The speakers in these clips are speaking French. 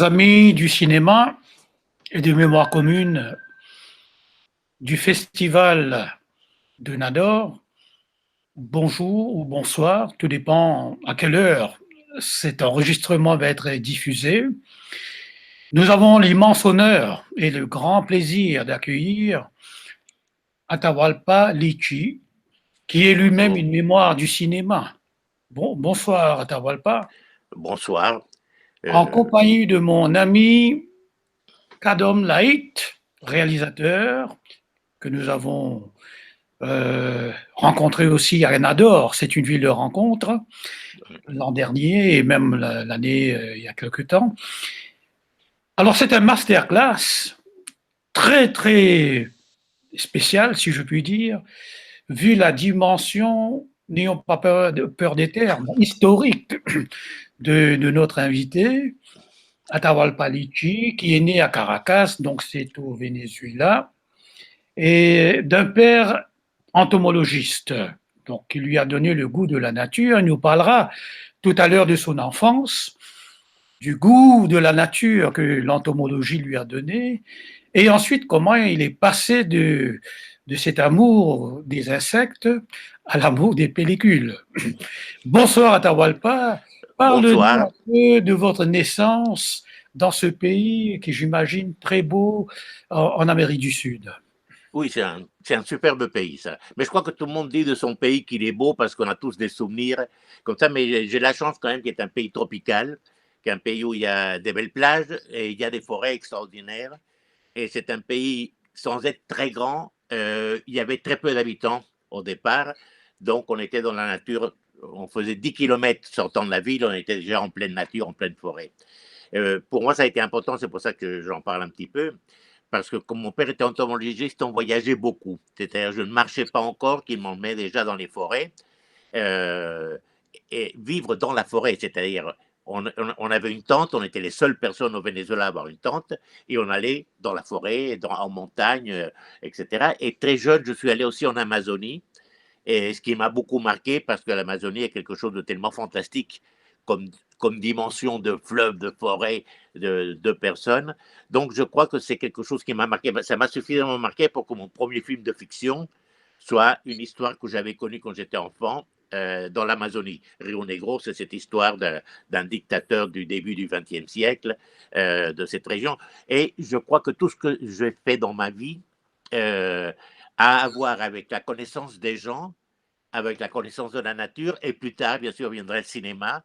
Amis du cinéma et de mémoire commune du festival de Nador, bonjour ou bonsoir, tout dépend à quelle heure cet enregistrement va être diffusé. Nous avons l'immense honneur et le grand plaisir d'accueillir Atahualpa Lichi, qui est lui-même Bonjour, une mémoire du cinéma. Bonsoir Atahualpa, bonsoir. en Euh, compagnie de mon ami Kadom Laït, réalisateur, que nous avons rencontré aussi à Nador. C'est une ville de rencontre l'an dernier et même l'année il y a quelque temps. Alors c'est un masterclass très très spécial, si je puis dire, vu la dimension, n'ayons pas peur des termes, historique de notre invité, Atahualpa Lichi, qui est né à Caracas, donc c'est au Venezuela, et d'un père entomologiste, donc qui lui a donné le goût de la nature. Il nous parlera tout à l'heure de son enfance, du goût de la nature que l'entomologie lui a donné, et ensuite comment il est passé de cet amour des insectes à l'amour des pellicules. Bonsoir Atahualpa, parlez-nous bonsoir. un peu de votre naissance dans ce pays qui j'imagine très beau en Amérique du Sud. Oui, c'est un superbe pays, ça. Mais je crois que tout le monde dit de son pays qu'il est beau parce qu'on a tous des souvenirs comme ça. Mais j'ai la chance quand même qu'il est un pays tropical, qu'il un pays où il y a des belles plages et il y a des forêts extraordinaires. Et c'est un pays, sans être très grand, il y avait très peu d'habitants au départ. Donc on était dans la nature, on faisait 10 kilomètres sortant de la ville, on était déjà en pleine nature, en pleine forêt. Pour moi, ça a été important, c'est pour ça que j'en parle un petit peu. Parce que comme mon père était entomologiste, on voyageait beaucoup. C'est-à-dire, je ne marchais pas encore, qu'il m'emmenait déjà dans les forêts. Euh, et vivre dans la forêt, c'est-à-dire, on avait une tente, on était les seules personnes au Venezuela à avoir une tente, et on allait dans la forêt, en montagne, etc. Et très jeune, je suis allé aussi en Amazonie, et ce qui m'a beaucoup marqué, parce que l'Amazonie est quelque chose de tellement fantastique comme, comme dimension de fleuve, de forêt, de personnes. Donc je crois que c'est quelque chose qui m'a marqué. Ça m'a suffisamment marqué pour que mon premier film de fiction soit une histoire que j'avais connue quand j'étais enfant, dans l'Amazonie. Rio Negro, c'est cette histoire d'un dictateur du début du XXe siècle, de cette région. Et je crois que tout ce que j'ai fait dans ma vie, euh, a à voir avec la connaissance des gens, avec la connaissance de la nature, et plus tard, bien sûr, viendrait le cinéma,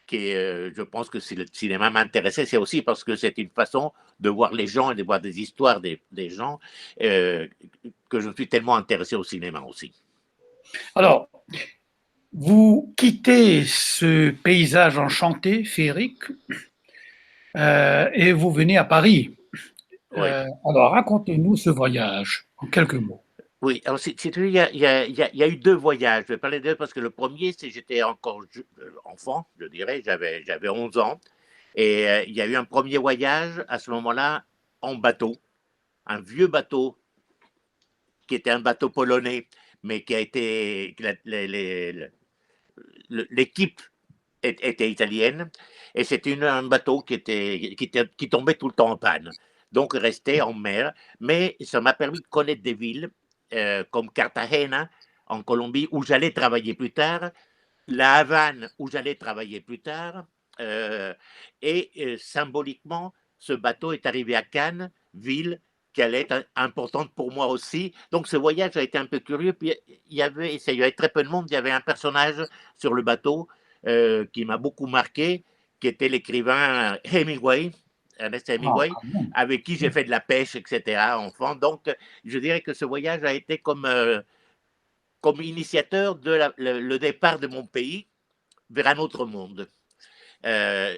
qui est, je pense que si le cinéma m'intéressait, c'est aussi parce que c'est une façon de voir les gens et de voir des histoires des gens, euh, que je suis tellement intéressé au cinéma aussi. Alors, vous quittez ce paysage enchanté, féerique, et vous venez à Paris. Oui. Alors, racontez-nous ce voyage en quelques mots. Oui, alors si tu veux, il y a eu deux voyages. Je vais parler d'eux parce que le premier, c'est j'étais encore enfant, je dirais, j'avais 11 ans. Et il y a eu un premier voyage à ce moment-là en bateau, un vieux bateau qui était un bateau polonais, mais qui a été. L'équipe était italienne, et c'était un bateau qui tombait tout le temps en panne. Donc, restait en mer, mais ça m'a permis de connaître des villes comme Cartagena, en Colombie, où j'allais travailler plus tard, la Havane, où j'allais travailler plus tard, euh, et symboliquement, ce bateau est arrivé à Cannes, ville qui allait être importante pour moi aussi. Donc ce voyage a été un peu curieux. Puis il y avait très peu de monde. Il y avait un personnage sur le bateau qui m'a beaucoup marqué, qui était l'écrivain Hemingway, Ernest Ah, Hemingway, quand même. avec qui j'ai fait de la pêche, etc., enfant. Donc je dirais que ce voyage a été comme initiateur de le départ de mon pays vers un autre monde. Euh,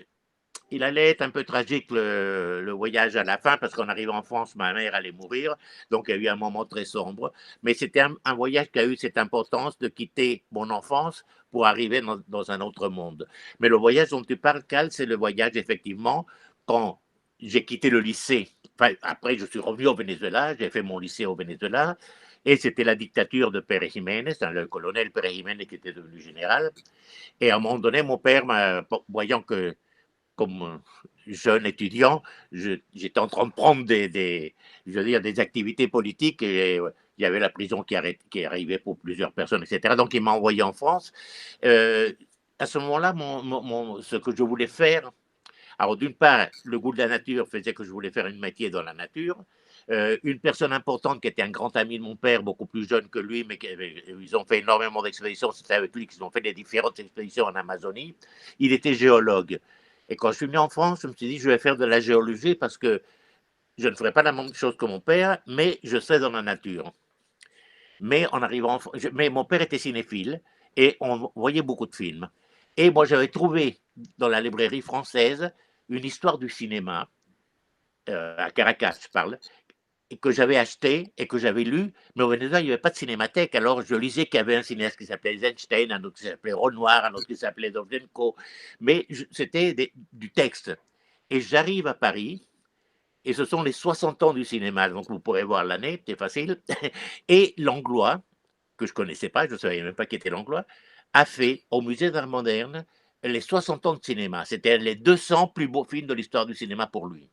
il allait être un peu tragique le voyage à la fin parce qu'en arrivant en France, ma mère allait mourir. Donc il y a eu un moment très sombre. Mais c'était un voyage qui a eu cette importance de quitter mon enfance pour arriver dans un autre monde. Mais le voyage dont tu parles, Cal, c'est le voyage effectivement quand j'ai quitté le lycée. Enfin, après, je suis revenu au Venezuela, j'ai fait mon lycée au Venezuela. Et c'était la dictature de Pérez Jiménez, le colonel Pérez Jiménez qui était devenu général. Et à un moment donné, mon père, voyant que comme jeune étudiant, j'étais en train de prendre je veux dire, des activités politiques et il y avait la prison qui arrivait pour plusieurs personnes, etc. Donc, il m'a envoyé en France. À ce moment-là, ce que je voulais faire, alors d'une part, le goût de la nature faisait que je voulais faire un métier dans la nature. Une personne importante qui était un grand ami de mon père, beaucoup plus jeune que lui, mais ils ont fait énormément d'expéditions, c'était avec lui qu'ils ont fait des différentes expéditions en Amazonie. Il était géologue. Et quand je suis venu en France, je me suis dit, je vais faire de la géologie parce que je ne ferai pas la même chose que mon père, mais je serai dans la nature. Mais en arrivant, mais mon père était cinéphile et on voyait beaucoup de films. Et moi, j'avais trouvé dans la librairie française une histoire du cinéma, à Caracas, je parle, et que j'avais acheté et que j'avais lu, mais au Venezuela, il n'y avait pas de cinémathèque. Alors, je lisais qu'il y avait un cinéaste qui s'appelait Eisenstein, un autre qui s'appelait Renoir, un autre qui s'appelait Dovzhenko, mais c'était du texte. Et j'arrive à Paris, et ce sont les 60 ans du cinéma, donc vous pourrez voir l'année, c'est facile. Et Langlois, que je ne connaissais pas, je ne savais même pas qui était Langlois, a fait au musée d'art moderne les 60 ans de cinéma. C'était les 200 plus beaux films de l'histoire du cinéma pour lui.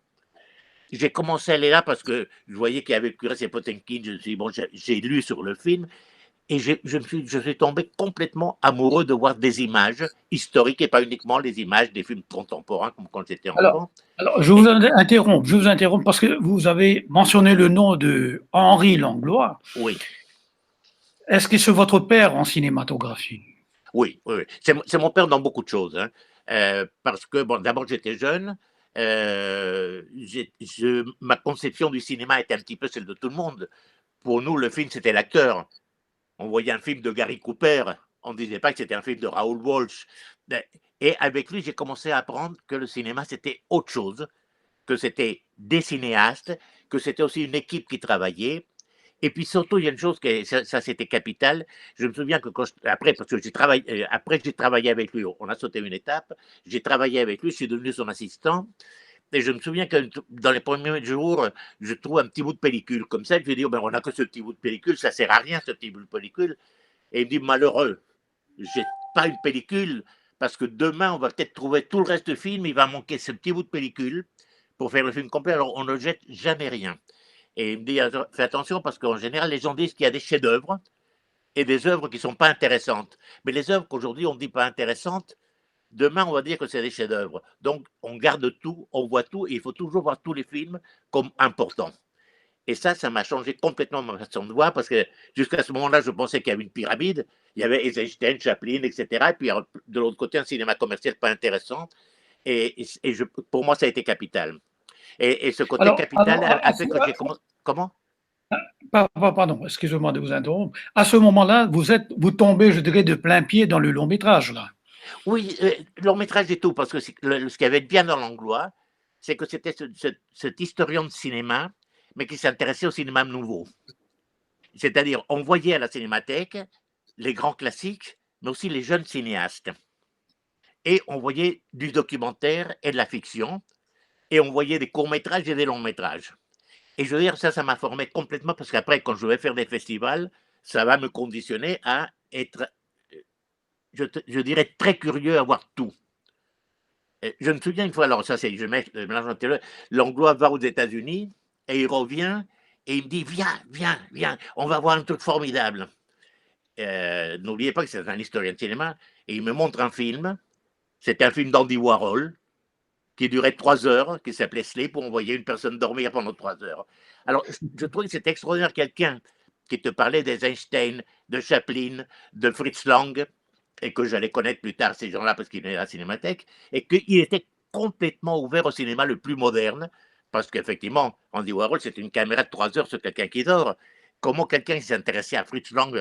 J'ai commencé à aller là parce que je voyais qu'il y avait Cuirass et Potemkin. Je me suis dit, bon, j'ai lu sur le film et je suis tombé complètement amoureux de voir des images historiques et pas uniquement les images des films contemporains comme quand j'étais Alors, enfant. alors, je vous interromps parce que vous avez mentionné le nom de Henri Langlois. Oui, Est-ce que c'est votre père en cinématographie? oui, oui. C'est mon père dans beaucoup de choses. Hein. Parce que, bon, d'abord, j'étais jeune. Ma conception du cinéma était un petit peu celle de tout le monde. Pour nous, le film, c'était l'acteur. On voyait un film de Gary Cooper, on ne disait pas que c'était un film de Raoul Walsh. Et avec lui, j'ai commencé à apprendre que le cinéma, c'était autre chose, que c'était des cinéastes, que c'était aussi une équipe qui travaillait. Et puis surtout, il y a une chose, ça c'était capital. Je me souviens que après, parce que après j'ai travaillé avec lui, on a sauté une étape, j'ai travaillé avec lui, je suis devenu son assistant. Et je me souviens que dans les premiers jours, je trouve un petit bout de pellicule comme ça. Je lui dis, oh, ben, on n'a que ce petit bout de pellicule, ça ne sert à rien, ce petit bout de pellicule. Et il me dit, malheureux, j'ai pas une pellicule, parce que demain, on va peut-être trouver tout le reste du film, il va manquer ce petit bout de pellicule pour faire le film complet, alors on ne jette jamais rien. Et il me dit, fais attention, parce qu'en général, les gens disent qu'il y a des chefs-d'œuvre et des œuvres qui ne sont pas intéressantes. Mais les œuvres qu'aujourd'hui, on ne dit pas intéressantes, demain, on va dire que c'est des chefs-d'œuvre. Donc, on garde tout, on voit tout, et il faut toujours voir tous les films comme importants. Et ça m'a changé complètement ma façon de voir, parce que jusqu'à ce moment-là, je pensais qu'il y avait une pyramide. Il y avait Eisenstein, Chaplin, etc. Et puis, de l'autre côté, un cinéma commercial pas intéressant. Pour moi, ça a été capital. Et ce côté capital a fait que j'ai commencé. Comment? Pardon, excusez-moi de vous interrompre. À ce moment-là, vous tombez, je dirais, de plein pied dans le long métrage, là. Oui, long métrage et tout, parce que ce qu'il y avait de bien dans Langlois, c'est que c'était cet historien de cinéma, mais qui s'intéressait au cinéma nouveau. C'est-à-dire, on voyait à la cinémathèque les grands classiques, mais aussi les jeunes cinéastes. Et on voyait du documentaire et de la fiction, et on voyait des courts-métrages et des longs-métrages. Et je veux dire, ça m'a formé complètement, parce qu'après, quand je vais faire des festivals, ça va me conditionner à être, je dirais, très curieux à voir tout. Je me souviens une fois, alors ça c'est, je mélange un petit peu, Langlois va aux États-Unis et il revient et il me dit, viens, viens, viens, on va voir un truc formidable. N'oubliez pas que c'est un historien de cinéma, et il me montre un film, c'est un film d'Andy Warhol, qui durait 3 heures, qui s'appelait Sleep, où on voyait une personne dormir pendant 3 heures. Alors, je trouve que c'était extraordinaire, quelqu'un qui te parlait d'Eisenstein, de Chaplin, de Fritz Lang, et que j'allais connaître plus tard ces gens-là parce qu'ils étaient à la cinémathèque, et qu'il était complètement ouvert au cinéma le plus moderne, parce qu'effectivement, Andy Warhol, c'est une caméra de 3 heures sur quelqu'un qui dort. Comment quelqu'un s'intéressait à Fritz Lang,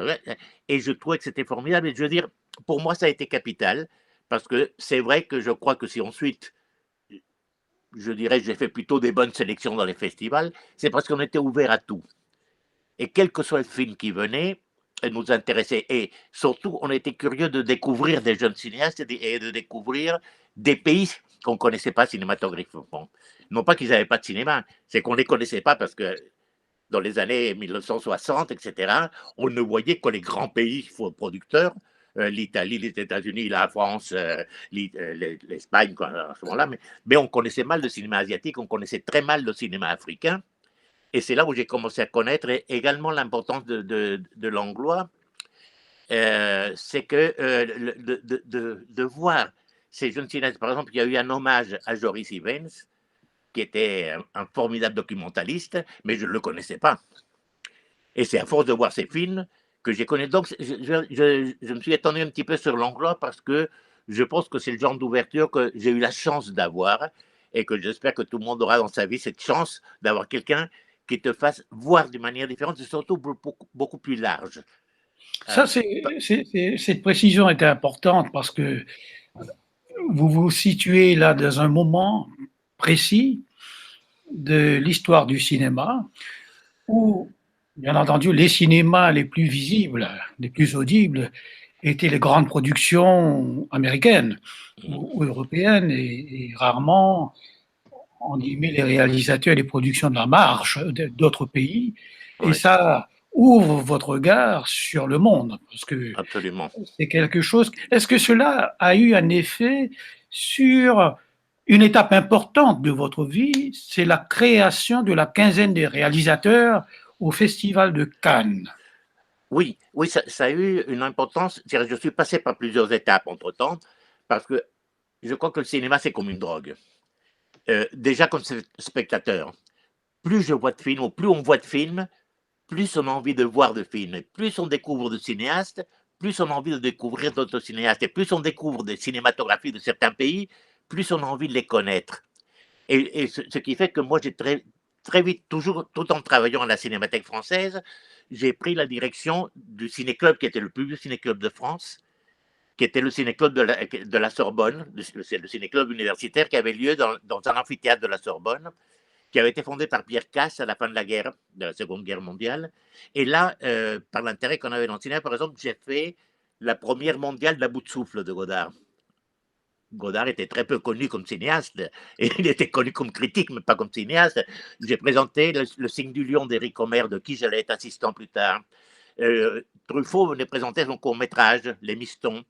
et je trouvais que c'était formidable. Et je veux dire, pour moi, ça a été capital, parce que c'est vrai que je crois que si ensuite, je dirais, j'ai fait plutôt des bonnes sélections dans les festivals, c'est parce qu'on était ouvert à tout. Et quel que soit le film qui venait, elle nous intéressait. Et surtout, on était curieux de découvrir des jeunes cinéastes et de découvrir des pays qu'on ne connaissait pas cinématographiquement. Non pas qu'ils n'avaient pas de cinéma, c'est qu'on ne les connaissait pas parce que dans les années 1960, etc., on ne voyait que les grands pays producteurs, l'Italie, les États-Unis, la France, l'Espagne à ce moment-là, mais on connaissait mal le cinéma asiatique, on connaissait très mal le cinéma africain. Et c'est là où j'ai commencé à connaître également l'importance de l'anglois. C'est que de voir ces jeunes cinéastes, par exemple, il y a eu un hommage à Joris Ivens, qui était un formidable documentaliste, mais je ne le connaissais pas. Et c'est à force de voir ces films que j'ai connu. Donc, je me suis étonné un petit peu sur l'anglois parce que je pense que c'est le genre d'ouverture que j'ai eu la chance d'avoir et que j'espère que tout le monde aura dans sa vie cette chance d'avoir quelqu'un qui te fasse voir d'une manière différente et surtout beaucoup plus large. Ça, cette précision était importante parce que vous vous situez là dans un moment précis de l'histoire du cinéma où, bien entendu, les cinémas les plus visibles, les plus audibles, étaient les grandes productions américaines ou européennes et rarement, en guillemets, les réalisateurs et les productions de la marge d'autres pays. Et Oui, ça ouvre votre regard sur le monde, parce que absolument. c'est quelque chose. Est-ce que cela a eu un effet sur une étape importante de votre vie? C'est la création de la quinzaine des réalisateurs au Festival de Cannes. Oui, oui, ça a eu une importance. Je suis passé par plusieurs étapes entre-temps, parce que je crois que le cinéma, c'est comme une drogue. Déjà, comme spectateur, plus je vois de films, ou plus on voit de films, plus on a envie de voir de films. Et plus on découvre de cinéastes, plus on a envie de découvrir d'autres cinéastes. Et plus on découvre des cinématographies de certains pays, plus on a envie de les connaître. Et ce qui fait que moi, j'ai très vite, toujours, tout en travaillant à la Cinémathèque française, j'ai pris la direction du ciné-club qui était le plus vieux ciné-club de France, qui était le ciné-club de la Sorbonne, le ciné-club universitaire qui avait lieu dans un amphithéâtre de la Sorbonne, qui avait été fondé par Pierre Casse à la fin de la guerre, de la Seconde Guerre mondiale. Et là, par l'intérêt qu'on avait dans le cinéma, par exemple, j'ai fait la première mondiale de la bout de souffle de Godard. Godard était très peu connu comme cinéaste, et il était connu comme critique, mais pas comme cinéaste. J'ai présenté le Signe du Lion d'Éric Omer, de qui j'allais être assistant plus tard. Truffaut venait présenter son court-métrage, Les Mistons,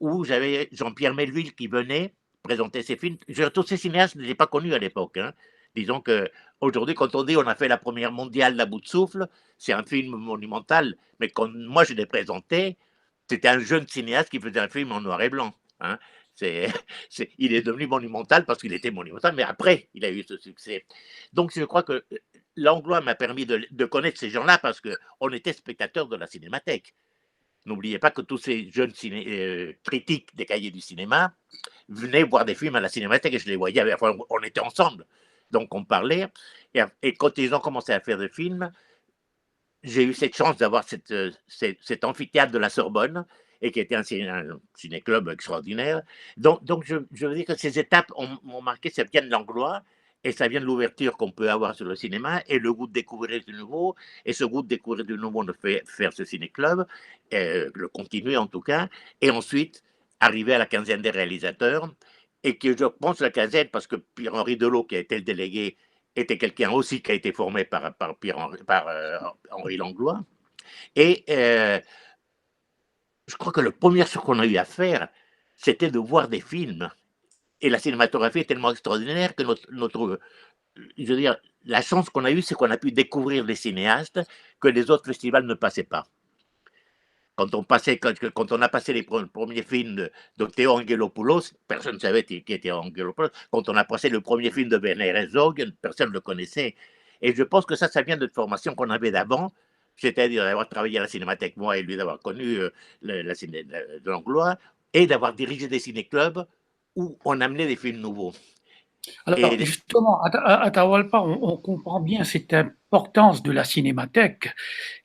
où j'avais Jean-Pierre Melville qui venait présenter ses films. Tous ces cinéastes ne l'étaient pas connus à l'époque. Hein. Disons qu'aujourd'hui, quand on dit on a fait la première mondiale de la bout de souffle, c'est un film monumental. Mais quand moi je l'ai présenté, c'était un jeune cinéaste qui faisait un film en noir et blanc. Hein. Il est devenu monumental parce qu'il était monumental, mais après, il a eu ce succès. Donc, je crois que l'anglois m'a permis de connaître ces gens-là parce qu'on était spectateurs de la cinémathèque. N'oubliez pas que tous ces jeunes critiques des cahiers du cinéma venaient voir des films à la cinémathèque et je les voyais, enfin, on était ensemble. Donc, on parlait. Et quand ils ont commencé à faire des films, j'ai eu cette chance d'avoir cet amphithéâtre de la Sorbonne et qui était un ciné-club extraordinaire. Donc je veux dire que ces étapes m'ont marqué, ça vient de l'anglois et ça vient de l'ouverture qu'on peut avoir sur le cinéma et le goût de découvrir du nouveau. Et ce goût de découvrir du nouveau nous fait faire ce ciné-club, le continuer en tout cas, et ensuite arriver à la quinzaine des réalisateurs. Et que je pense la quinzaine, parce que Pierre-Henri Delot, qui a été le délégué, était quelqu'un aussi qui a été formé par Henri Langlois. Et je crois que la première chose qu'on a eu à faire, c'était de voir des films. Et la cinématographie est tellement extraordinaire que je veux dire, la chance qu'on a eue, c'est qu'on a pu découvrir des cinéastes que les autres festivals ne passaient pas. Quand on a passé les premiers films de Théo Angelopoulos, personne ne savait qui était Angelopoulos. Quand on a passé le premier film de Werner Herzog, personne ne le connaissait. Et je pense que ça vient de notre formation qu'on avait d'avant, c'est-à-dire d'avoir travaillé à la Cinémathèque, moi et lui, d'avoir connu de l'anglois, et d'avoir dirigé des ciné-clubs où on amenait des films nouveaux. Alors, Et, justement, à Atahualpa, on comprend bien cette importance de la cinémathèque,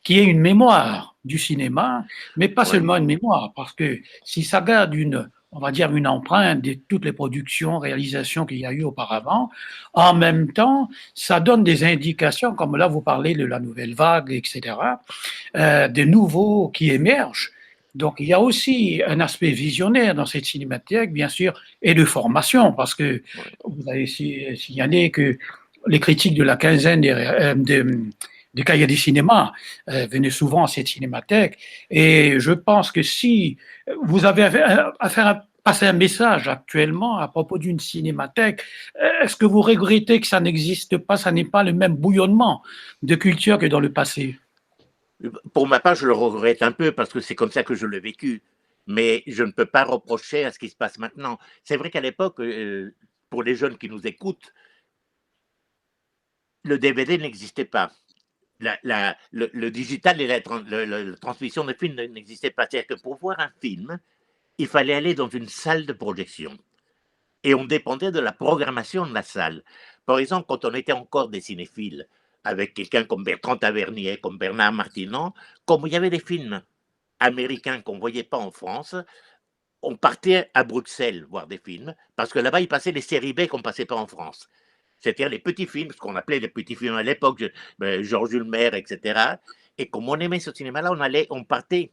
qui est une mémoire du cinéma, mais pas ouais, seulement une mémoire, parce que si ça garde on va dire, une empreinte de toutes les productions, réalisations qu'il y a eu auparavant, en même temps, ça donne des indications, comme là, vous parlez de la nouvelle vague, etc., des nouveaux qui émergent. Donc, il y a aussi un aspect visionnaire dans cette cinémathèque, bien sûr, et de formation, parce que ouais. vous avez signalé que les critiques de la quinzaine des cahiers du cinéma venaient souvent à cette cinémathèque. Et je pense que si vous avez à faire passer un message actuellement à propos d'une cinémathèque, est-ce que vous regrettez que ça n'existe pas, ça n'est pas le même bouillonnement de culture que dans le passé? Pour ma part, je le regrette un peu parce que c'est comme ça que je l'ai vécu. Mais je ne peux pas reprocher à ce qui se passe maintenant. C'est vrai qu'à l'époque, pour les jeunes qui nous écoutent, le DVD n'existait pas. Le digital et la transmission de films n'existaient pas. C'est-à-dire que pour voir un film, il fallait aller dans une salle de projection. Et on dépendait de la programmation de la salle. Par exemple, quand on était encore des cinéphiles, avec quelqu'un comme Bertrand Tavernier, comme Bernard Martinon, comme il y avait des films américains qu'on ne voyait pas en France, on partait à Bruxelles voir des films, parce que là-bas, ils passaient les séries B qu'on ne passait pas en France. C'est-à-dire les petits films, ce qu'on appelait les petits films à l'époque, Georges Jules Maire, etc. Et comme on aimait ce cinéma-là, on partait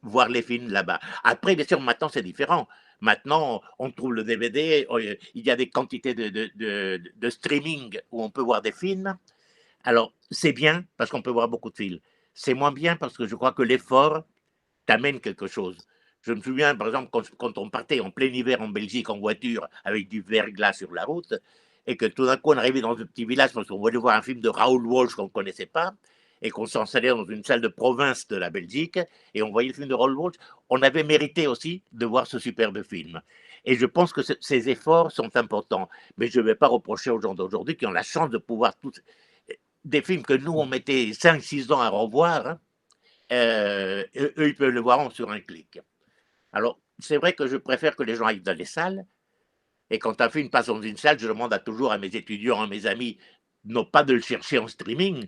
voir les films là-bas. Après, bien sûr, maintenant, c'est différent. Maintenant, on trouve le DVD, il y a des quantités de streaming où on peut voir des films. Alors, c'est bien parce qu'on peut voir beaucoup de films. C'est moins bien parce que je crois que l'effort t'amène quelque chose. Je me souviens, par exemple, quand on partait en plein hiver en Belgique en voiture avec du verglas sur la route et que tout d'un coup on arrivait dans un petit village parce qu'on voulait voir un film de Raoul Walsh qu'on ne connaissait pas et qu'on s'installait dans une salle de province de la Belgique et on voyait le film de Raoul Walsh, on avait mérité aussi de voir ce superbe film. Et je pense que ces efforts sont importants. Mais je ne vais pas reprocher aux gens d'aujourd'hui qui ont la chance de pouvoir tous des films que nous, on mettait 5 6 ans à revoir, hein, eux, ils peuvent le voir sur un clic. Alors, c'est vrai que je préfère que les gens aillent dans les salles. Et quand un film passe dans une salle, je demande toujours à mes étudiants, à mes amis, non pas de le chercher en streaming,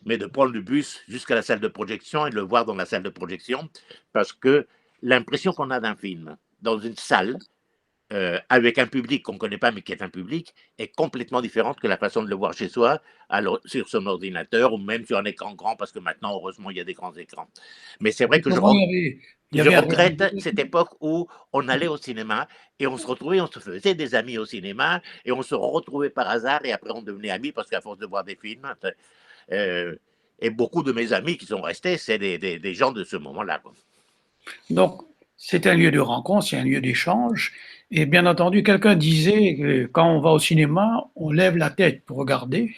mais de prendre le bus jusqu'à la salle de projection et de le voir dans la salle de projection. Parce que l'impression qu'on a d'un film dans une salle, avec un public qu'on ne connaît pas mais qui est un public, est complètement différente que la façon de le voir chez soi, alors, sur son ordinateur ou même sur un écran grand, parce que maintenant, heureusement, il y a des grands écrans. Mais c'est vrai que Justement, il y je avait un regrette réalisateur. cette époque où on allait au cinéma et on se retrouvait, on se faisait des amis au cinéma et on se retrouvait par hasard et après on devenait amis parce qu'à force de voir des films, euh, et beaucoup de mes amis qui sont restés, c'est des gens de ce moment-là. Donc, c'est un lieu de rencontre, c'est un lieu d'échange. Et bien entendu, quelqu'un disait que quand on va au cinéma, on lève la tête pour regarder.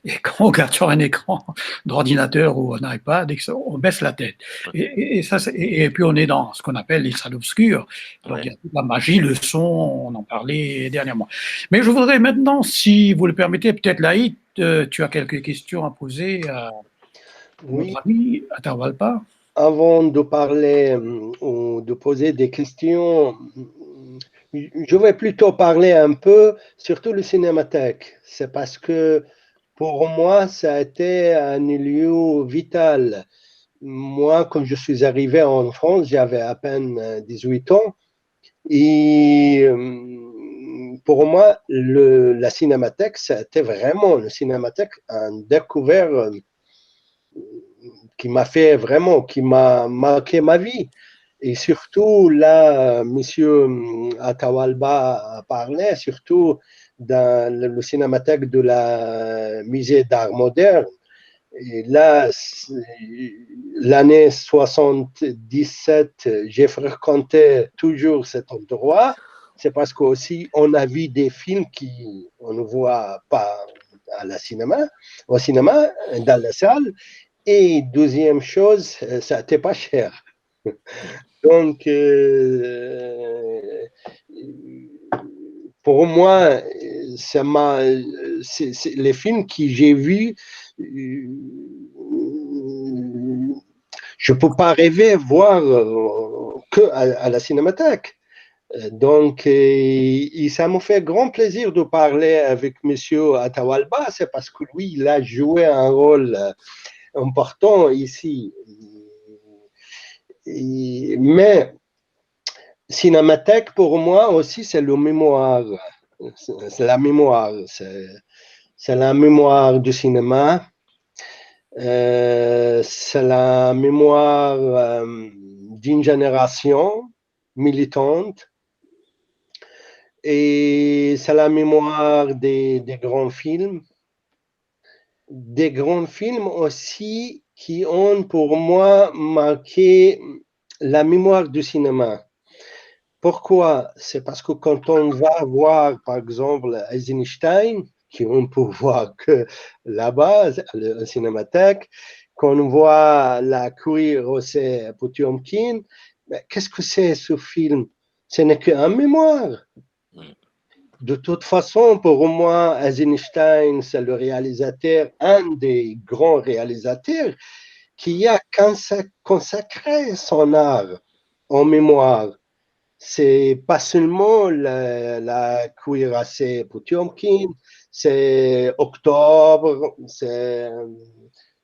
Et quand on regarde sur un écran d'ordinateur ou un iPad, on baisse la tête. Et puis on est dans ce qu'on appelle les salles obscures. Donc Ouais. il y a toute la magie, le son, on en parlait dernièrement. Mais je voudrais maintenant, si vous le permettez, peut-être Laït, tu as quelques questions à poser à Oui, notre ami Atahualpa. avant de parler ou de poser des questions, je vais plutôt parler un peu, surtout le cinémathèque. C'est parce que pour moi, ça a été un lieu vital. Moi, quand je suis arrivé en France, j'avais à peine 18 ans. Et pour moi, la cinémathèque, c'était vraiment le cinémathèque, un découvert qui m'a fait vraiment, qui m'a marqué ma vie. Et surtout, là, monsieur Atahualpa parlait, surtout dans le cinémathèque de la musée d'art moderne. Et là, l'année 77, j'ai fréquenté toujours cet endroit. C'est parce qu'aussi, on a vu des films qu'on ne voit pas à la cinéma, au cinéma, dans la salle. Et deuxième chose, ça n'était pas cher. Donc, pour moi, les films que j'ai vus, je ne peux pas rêver voir que à la cinémathèque. Donc, ça me fait grand plaisir de parler avec M. Atahualpa, c'est parce que lui, il a joué un rôle important ici. Mais cinémathèque, pour moi aussi, c'est le mémoire. C'est la mémoire. C'est la mémoire du cinéma. C'est la mémoire d'une génération militante. Et c'est la mémoire des grands films. des grands films aussi qui ont pour moi marqué la mémoire du cinéma. Pourquoi? C'est parce que quand on va voir, par exemple, Eisenstein, qui on peut voir que là-bas, la cinémathèque, quand on voit la Curie Rosset Potiomkin, qu'est-ce que c'est ce film? Ce n'est qu'un mémoire. De toute façon, pour moi, Eisenstein, c'est le réalisateur, un des grands réalisateurs qui a consacré son art en mémoire. C'est pas seulement la cuirassée Potiomkin, c'est Octobre, c'est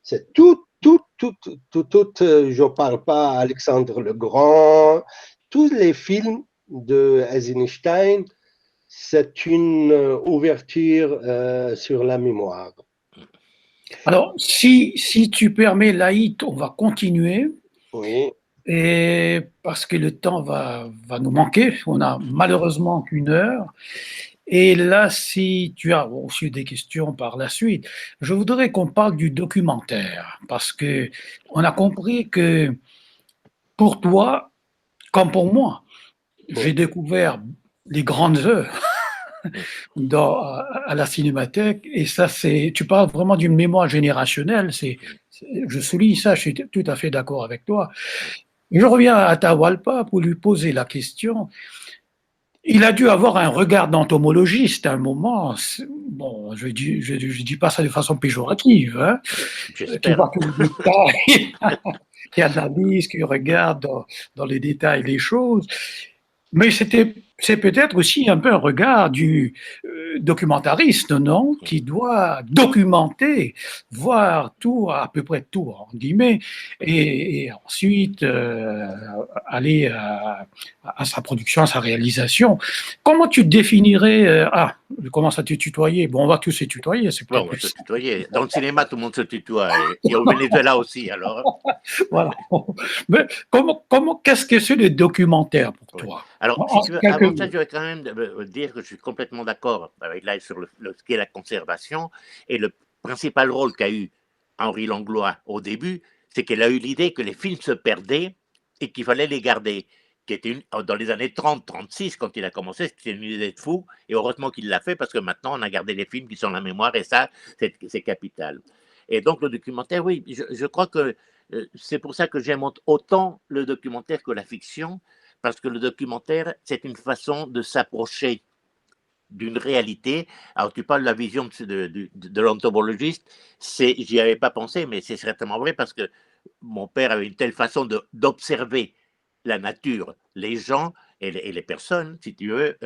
je parle pas Alexandre le Grand, tous les films de Eisenstein, c'est une ouverture sur la mémoire. Alors, si tu permets, Laït, on va continuer. Oui. Et parce que le temps va nous manquer, on a malheureusement qu'une heure. Et là, si tu as aussi des questions par la suite, je voudrais qu'on parle du documentaire, parce que on a compris que pour toi, comme pour moi, j'ai découvert les grandes œuvres à la Cinémathèque, et ça, tu parles vraiment d'une mémoire générationnelle. Je souligne ça, je suis tout à fait d'accord avec toi. Je reviens à Atahualpa pour lui poser la question. Il a dû avoir un regard d'entomologiste à un moment. Bon, je dis pas ça de façon péjorative, hein, qui J'espère. voit tous les détails, qui analyse, qui regarde dans les détails les choses. Mais c'est peut-être aussi un peu un regard du documentariste, non? Qui doit documenter, voir tout, à peu près tout, en guillemets, et ensuite aller à sa production, à sa réalisation. Comment tu définirais... je commence à te tutoyer. Bon, on va tous se tutoyer, c'est Bon, peut-être on va plus se simple. tutoyer. Dans le cinéma, tout le monde se tutoie. Et au Venezuela aussi, alors. Voilà. Mais qu'est-ce que c'est le documentaire pour Oui. toi? Alors, si En tu veux, quelques avant ça, mots. je vais quand même dire que je suis complètement d'accord avec Lai sur ce qu'est la conservation. Et le principal rôle qu'a eu Henri Langlois au début, c'est qu'il a eu l'idée que les films se perdaient et qu'il fallait les garder. Dans les années 30-36, quand il a commencé, c'était une idée de fou. Et heureusement qu'il l'a fait parce que maintenant, on a gardé les films qui sont dans la mémoire et ça, c'est capital. Et donc, le documentaire, oui, je crois que c'est pour ça que j'aime autant le documentaire que la fiction parce que le documentaire, c'est une façon de s'approcher d'une réalité. Alors, tu parles de la vision de l'entomologiste, j'y avais pas pensé, mais c'est certainement vrai parce que mon père avait une telle façon d'observer la nature, les gens et les personnes, si tu veux,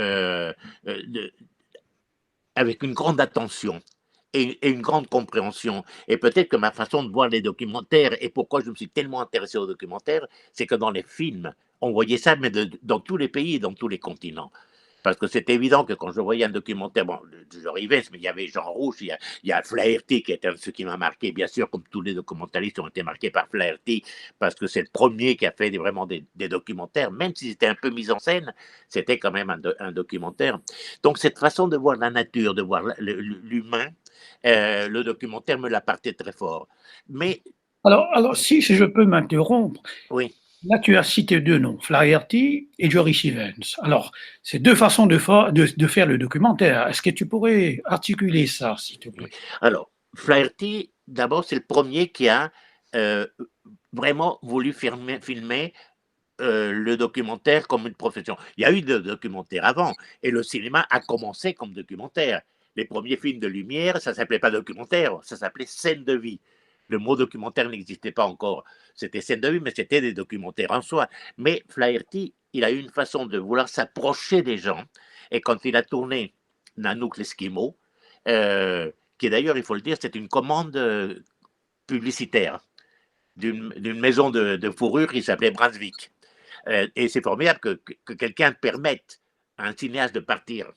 avec une grande attention et une grande compréhension. Et peut-être que ma façon de voir les documentaires et pourquoi je me suis tellement intéressé aux documentaires, c'est que dans les films, on voyait ça, mais dans tous les pays et dans tous les continents. Parce que c'est évident que quand je voyais un documentaire, bon, de Jean Rivers, mais il y avait Jean Rouge, il y a Flaherty qui est un de ceux qui m'a marqué, bien sûr, comme tous les documentaristes ont été marqués par Flaherty, parce que c'est le premier qui a fait vraiment des documentaires, même si c'était un peu mis en scène, c'était quand même un documentaire. Donc cette façon de voir la nature, de voir l'humain, le documentaire me l'a parté très fort. Mais Alors si je peux m'interrompre, oui. là, tu as cité deux noms, Flaherty et Joris Ivens. Alors, c'est deux façons de faire le documentaire. Est-ce que tu pourrais articuler ça, s'il te plaît? Alors, Flaherty, d'abord, c'est le premier qui a euh, vraiment voulu filmer le documentaire comme une profession. Il y a eu des documentaires avant, et le cinéma a commencé comme documentaire. Les premiers films de Lumière, ça ne s'appelait pas documentaire, ça s'appelait scène de vie. Le mot documentaire n'existait pas encore. C'était scène de vie, mais c'était des documentaires en soi. Mais Flaherty, il a eu une façon de vouloir s'approcher des gens. Et quand il a tourné Nanook l'Esquimau, qui d'ailleurs, il faut le dire, c'est une commande publicitaire d'une maison de fourrure qui s'appelait Brunswick. Et c'est formidable que quelqu'un permette à un cinéaste de partir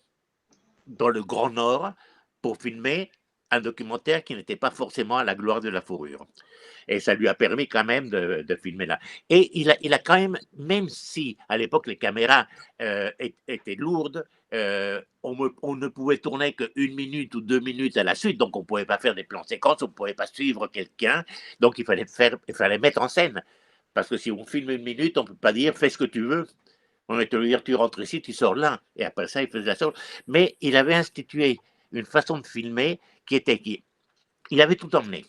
dans le Grand Nord pour filmer un documentaire qui n'était pas forcément à la gloire de la fourrure. Et ça lui a permis quand même de filmer là. Et il a quand même si à l'époque les caméras étaient lourdes, on ne pouvait tourner qu'une minute ou 2 minutes à la suite, donc on ne pouvait pas faire des plans séquences, on ne pouvait pas suivre quelqu'un, donc il fallait mettre en scène. Parce que si on filme 1 minute, on ne peut pas dire fais ce que tu veux. On va te dire tu rentres ici, tu sors là. Et après ça, il faisait la chose. Mais il avait institué une façon de filmer qui était il avait tout emmené.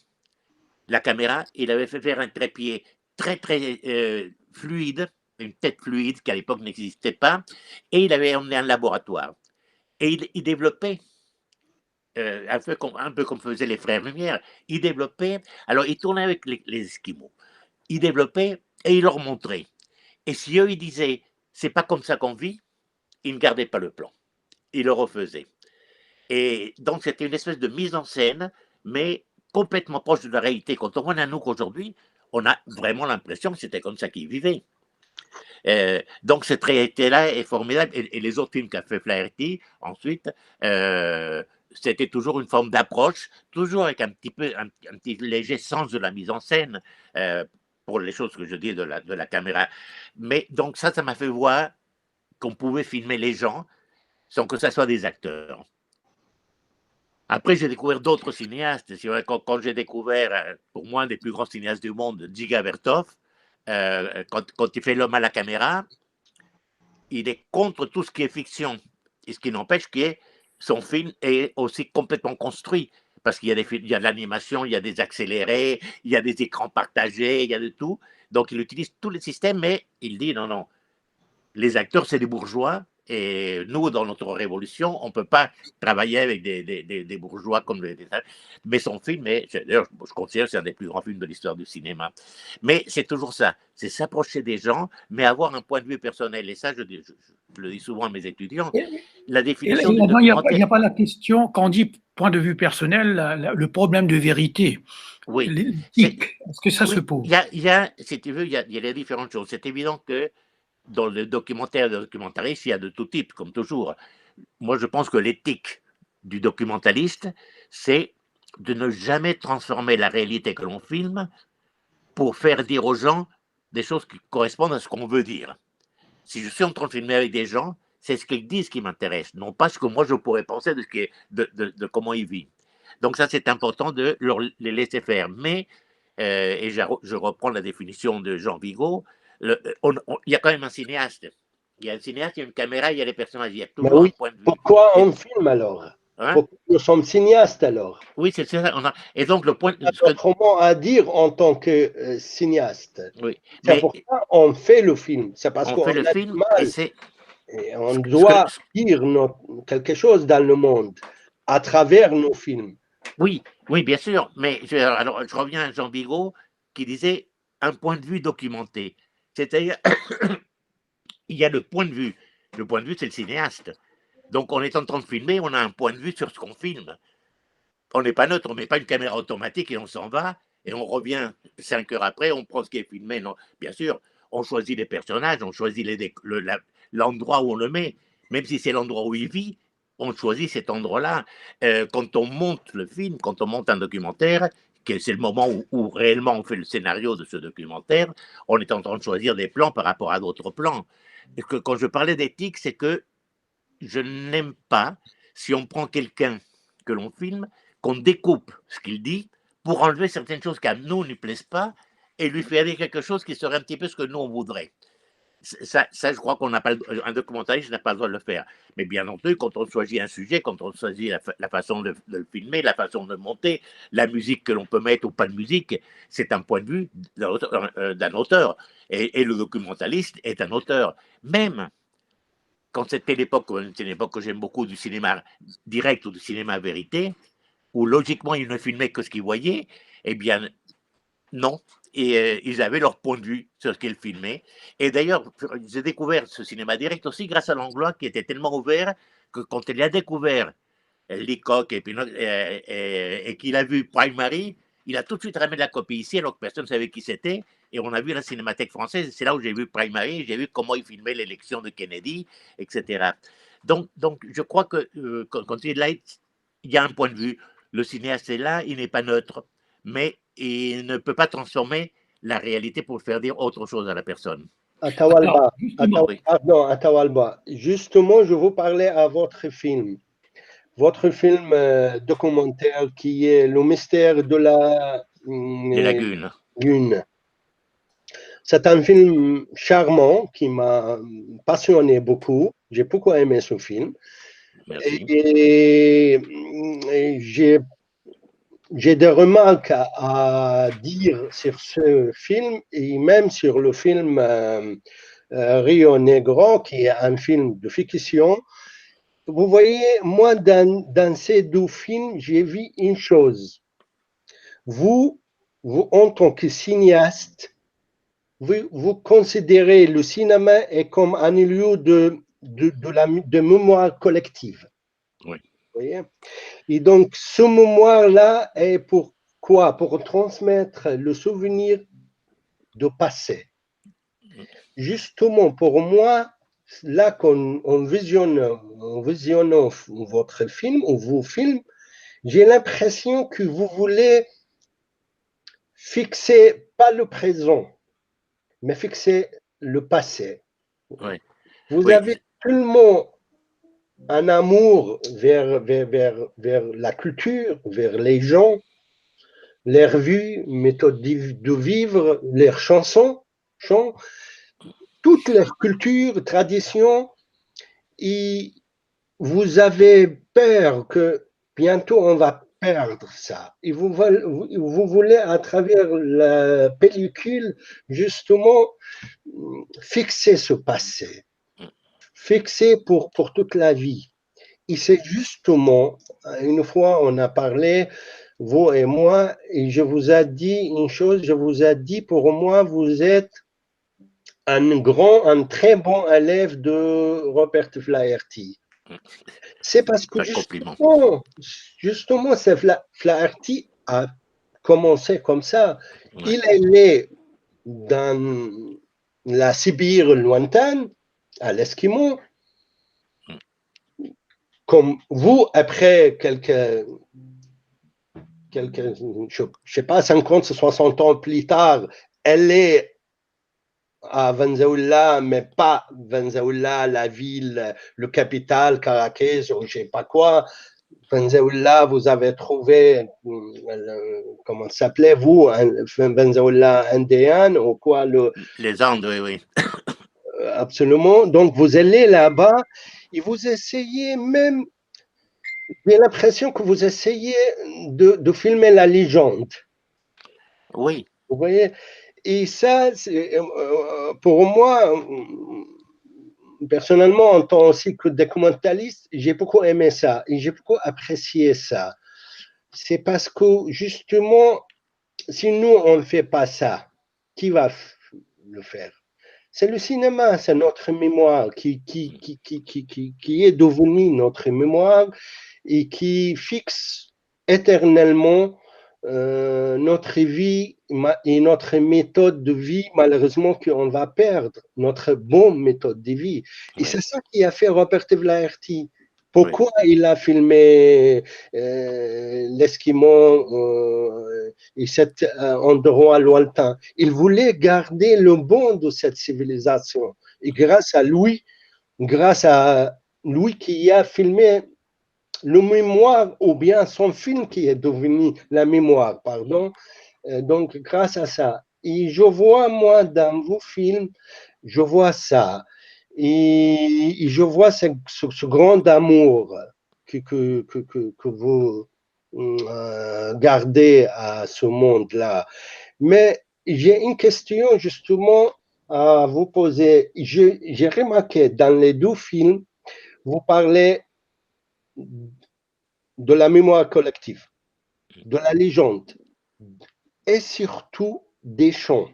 La caméra, il avait fait faire un trépied très très fluide, une tête fluide qui à l'époque n'existait pas, et il avait emmené un laboratoire. Et il développait, un peu comme faisaient les frères Lumière, il développait, alors il tournait avec les Esquimaux, il développait et il leur montrait. Et si eux, ils disaient, c'est pas comme ça qu'on vit, ils ne gardaient pas le plan, ils le refaisaient. Et donc c'était une espèce de mise en scène, mais complètement proche de la réalité. Quand on voit Nanook aujourd'hui, on a vraiment l'impression que c'était comme ça qu'ils vivaient. Donc cette réalité-là est formidable. Et les autres films qu'a fait Flaherty, ensuite, c'était toujours une forme d'approche, toujours avec un petit léger sens de la mise en scène, pour les choses que je dis de la caméra. Mais donc ça m'a fait voir qu'on pouvait filmer les gens sans que ça soit des acteurs. Après, j'ai découvert d'autres cinéastes. Quand j'ai découvert, pour moi, un des plus grands cinéastes du monde, Dziga Vertov, quand il fait L'homme à la caméra, il est contre tout ce qui est fiction. Et ce qui n'empêche que son film est aussi complètement construit. Parce qu'il y a de l'animation, il y a des accélérés, il y a des écrans partagés, il y a de tout. Donc, il utilise tous les systèmes, mais il dit non, non, les acteurs, c'est des bourgeois. Et nous, dans notre révolution, on ne peut pas travailler avec des bourgeois comme les. Mais son film, d'ailleurs, je considère que c'est un des plus grands films de l'histoire du cinéma. Mais c'est toujours ça, c'est s'approcher des gens, mais avoir un point de vue personnel. Et ça, je le dis souvent à mes étudiants, la définition du documentaire. Il n'y a pas la question, quand on dit point de vue personnel, le problème de vérité. Oui. L'éthique, est-ce que ça se pose? Si tu veux, il y a les différentes choses. C'est évident que dans le documentaire et le documentariste, il y a de tout type, comme toujours. Moi, je pense que l'éthique du documentaliste, c'est de ne jamais transformer la réalité que l'on filme pour faire dire aux gens des choses qui correspondent à ce qu'on veut dire. Si je suis en train de filmer avec des gens, c'est ce qu'ils disent qui m'intéresse, non pas ce que moi je pourrais penser de comment ils vivent. Donc ça, c'est important de les laisser faire. Mais, et je reprends la définition de Jean Vigo, il y a quand même un cinéaste. Il y a un cinéaste, il y a une caméra, il y a les personnages, il y a toujours oui, un point de vue. Pourquoi on filme alors? Hein? Pourquoi nous sommes cinéastes alors? Oui, c'est ça. Et donc le point. Autrement à dire en tant que cinéaste. Oui, c'est pourquoi on fait le film. C'est parce qu'on fait le a film du mal. Et on doit dire quelque chose dans le monde à travers nos films. Oui, oui, bien sûr. Mais alors, je reviens à Jean Vigo qui disait un point de vue documenté. C'est-à-dire, il y a le point de vue. Le point de vue, c'est le cinéaste. Donc, on est en train de filmer, on a un point de vue sur ce qu'on filme. On n'est pas neutre, on ne met pas une caméra automatique et on s'en va, et on revient 5 heures après, on prend ce qui est filmé. Non, bien sûr, on choisit les personnages, on choisit l'endroit où on le met. Même si c'est l'endroit où il vit, on choisit cet endroit-là. Quand on monte le film, quand on monte un documentaire, c'est le moment où réellement on fait le scénario de ce documentaire, on est en train de choisir des plans par rapport à d'autres plans. Et quand je parlais d'éthique, c'est que je n'aime pas, si on prend quelqu'un que l'on filme, qu'on découpe ce qu'il dit pour enlever certaines choses qui à nous ne plaisent pas et lui faire dire quelque chose qui serait un petit peu ce que nous on voudrait. Ça je crois qu'on n'a pas, un documentariste n'a pas le droit de le faire. Mais bien entendu, quand on choisit un sujet, quand on choisit la façon de le filmer, la façon de le monter, la musique que l'on peut mettre ou pas de musique, c'est un point de vue d'un auteur. Et le documentaliste est un auteur. Même quand c'était l'époque, c'est une époque que j'aime beaucoup, du cinéma direct ou du cinéma vérité, où logiquement ils ne filmaient que ce qu'ils voyaient, eh bien non. Et ils avaient leur point de vue sur ce qu'ils filmaient. Et d'ailleurs, j'ai découvert ce cinéma direct aussi grâce à l'Anglois qui était tellement ouvert que quand il a découvert Leacock et qu'il a vu Primary, il a tout de suite ramené la copie ici alors que personne ne savait qui c'était. Et on a vu la Cinémathèque française. C'est là où j'ai vu Primary, j'ai vu comment ils filmaient l'élection de Kennedy, etc. Donc je crois que quand il est là, il y a un point de vue. Le cinéaste est là, il n'est pas neutre, mais il ne peut pas transformer la réalité pour faire dire autre chose à la personne. Atahualpa, justement, Oui. pardon, Atahualpa. Justement, je vous parlais à votre film. Votre film documentaire qui est Le mystère de la Les lagunes. lune. C'est un film charmant qui m'a passionné beaucoup. J'ai beaucoup aimé ce film. Merci. Et j'ai des remarques à dire sur ce film et même sur le film Rio Negro, qui est un film de fiction. Vous voyez, moi, dans ces deux films, j'ai vu une chose. Vous, en tant que cinéaste, vous considérez le cinéma comme un lieu de mémoire collective. Oui. Vous voyez? Et donc, ce mémoire-là est pour quoi? Pour transmettre le souvenir du passé. Justement, pour moi, là, en visionnant votre film ou vos films, j'ai l'impression que vous voulez fixer pas le présent, mais fixer le passé. Oui. Vous Oui. avez tellement un amour vers la culture, vers les gens, leurs vues, méthodes de vivre, leurs chansons, chants, toute leur culture, tradition, et vous avez peur que bientôt on va perdre ça. Et vous voulez, à travers la pellicule, justement, fixer ce passé, fixer pour toute la vie. Et c'est justement, une fois on a parlé, vous et moi, et je vous ai dit une chose, je vous ai dit, pour moi, vous êtes un très bon élève de Robert Flaherty. C'est parce que justement Flaherty a commencé comme ça. Ouais. Il est né dans la Sibérie lointaine, à l'Esquimau, comme vous, après je ne sais pas, 50, 60 ans plus tard, elle est à Venezuela, mais pas Venezuela, la ville, le capital, Caracas, ou je ne sais pas quoi. Venezuela, vous avez trouvé, comment ça s'appelait, vous, Venezuela indien, ou quoi Les Andes, oui, oui. Absolument. Donc, vous allez là-bas et vous essayez même, j'ai l'impression que vous essayez de filmer la légende. Oui. Vous voyez? Et ça, pour moi, personnellement, en tant aussi que documentaliste, j'ai beaucoup aimé ça et j'ai beaucoup apprécié ça. C'est parce que justement, si nous, on ne fait pas ça, qui va le faire? C'est le cinéma, c'est notre mémoire qui est devenu notre mémoire et qui fixe éternellement notre vie et notre méthode de vie, malheureusement, qu'on va perdre, notre bonne méthode de vie. Et c'est ça qui a fait Robert Flaherty. Pourquoi il a filmé l'Esquimau et cet endroit lointain? Il voulait garder le bon de cette civilisation. Et grâce à lui qui a filmé le mémoire, ou bien son film qui est devenu la mémoire, pardon. Donc, grâce à ça. Et je vois, moi, dans vos films, je vois ça. Et je vois ce grand amour que vous gardez à ce monde-là. Mais j'ai une question justement à vous poser. J'ai remarqué dans les deux films, vous parlez de la mémoire collective, de la légende et surtout des chants.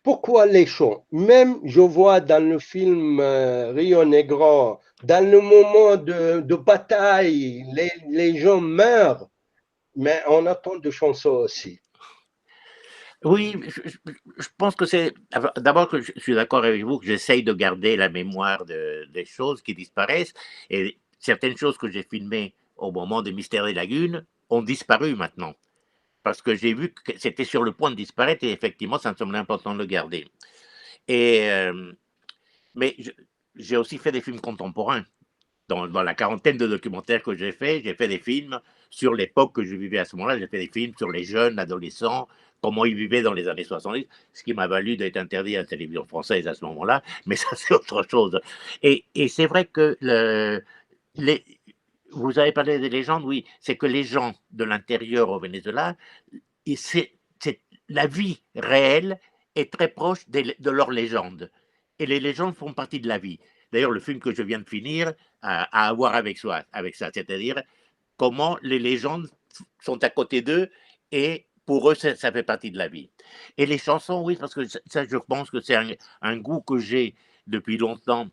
Pourquoi les chants? Même je vois dans le film Rio Negro, dans le moment de bataille, les gens meurent, mais on entend des chansons aussi. Oui, je pense que c'est. D'abord, que je suis d'accord avec vous que j'essaye de garder la mémoire des choses qui disparaissent. Et certaines choses que j'ai filmées au moment des Mystères des Lagunes ont disparu maintenant. parce que j'ai vu que c'était sur le point de disparaître et effectivement, ça me semblait important de le garder. Et, mais j'ai aussi fait des films contemporains. Dans la quarantaine de documentaires que j'ai fait des films sur l'époque que je vivais à ce moment-là. J'ai fait des films sur les jeunes adolescents, comment ils vivaient dans les années 70, ce qui m'a valu d'être interdit à la télévision française à ce moment-là, mais ça c'est autre chose. Et c'est vrai que les, vous avez parlé des légendes, oui, c'est que les gens de l'intérieur au Venezuela, la vie réelle est très proche de leurs légendes. Et les légendes font partie de la vie. D'ailleurs, le film que je viens de finir a à voir avec ça, c'est-à-dire comment les légendes sont à côté d'eux et pour eux, ça fait partie de la vie. Et les chansons, oui, parce que ça, je pense que c'est un goût que j'ai depuis longtemps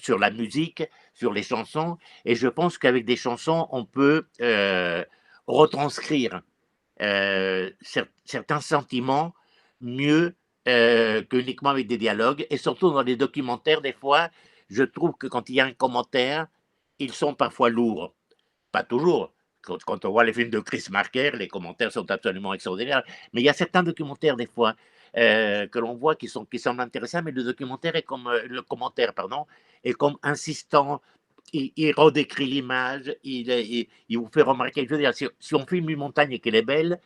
sur la musique, sur les chansons, et je pense qu'avec des chansons, on peut retranscrire certains sentiments mieux qu'uniquement avec des dialogues, et surtout dans les documentaires, des fois, je trouve que quand il y a un commentaire, ils sont parfois lourds. Pas toujours. Quand on voit les films de Chris Marker, les commentaires sont absolument extraordinaires. Mais il y a certains documentaires, des fois, que l'on voit qui semblent intéressants, mais le documentaire est comme, le commentaire, pardon, est comme insistant. Il redécrit l'image, il vous fait remarquer. Je veux dire, si on filme une montagne et qu'elle est belle,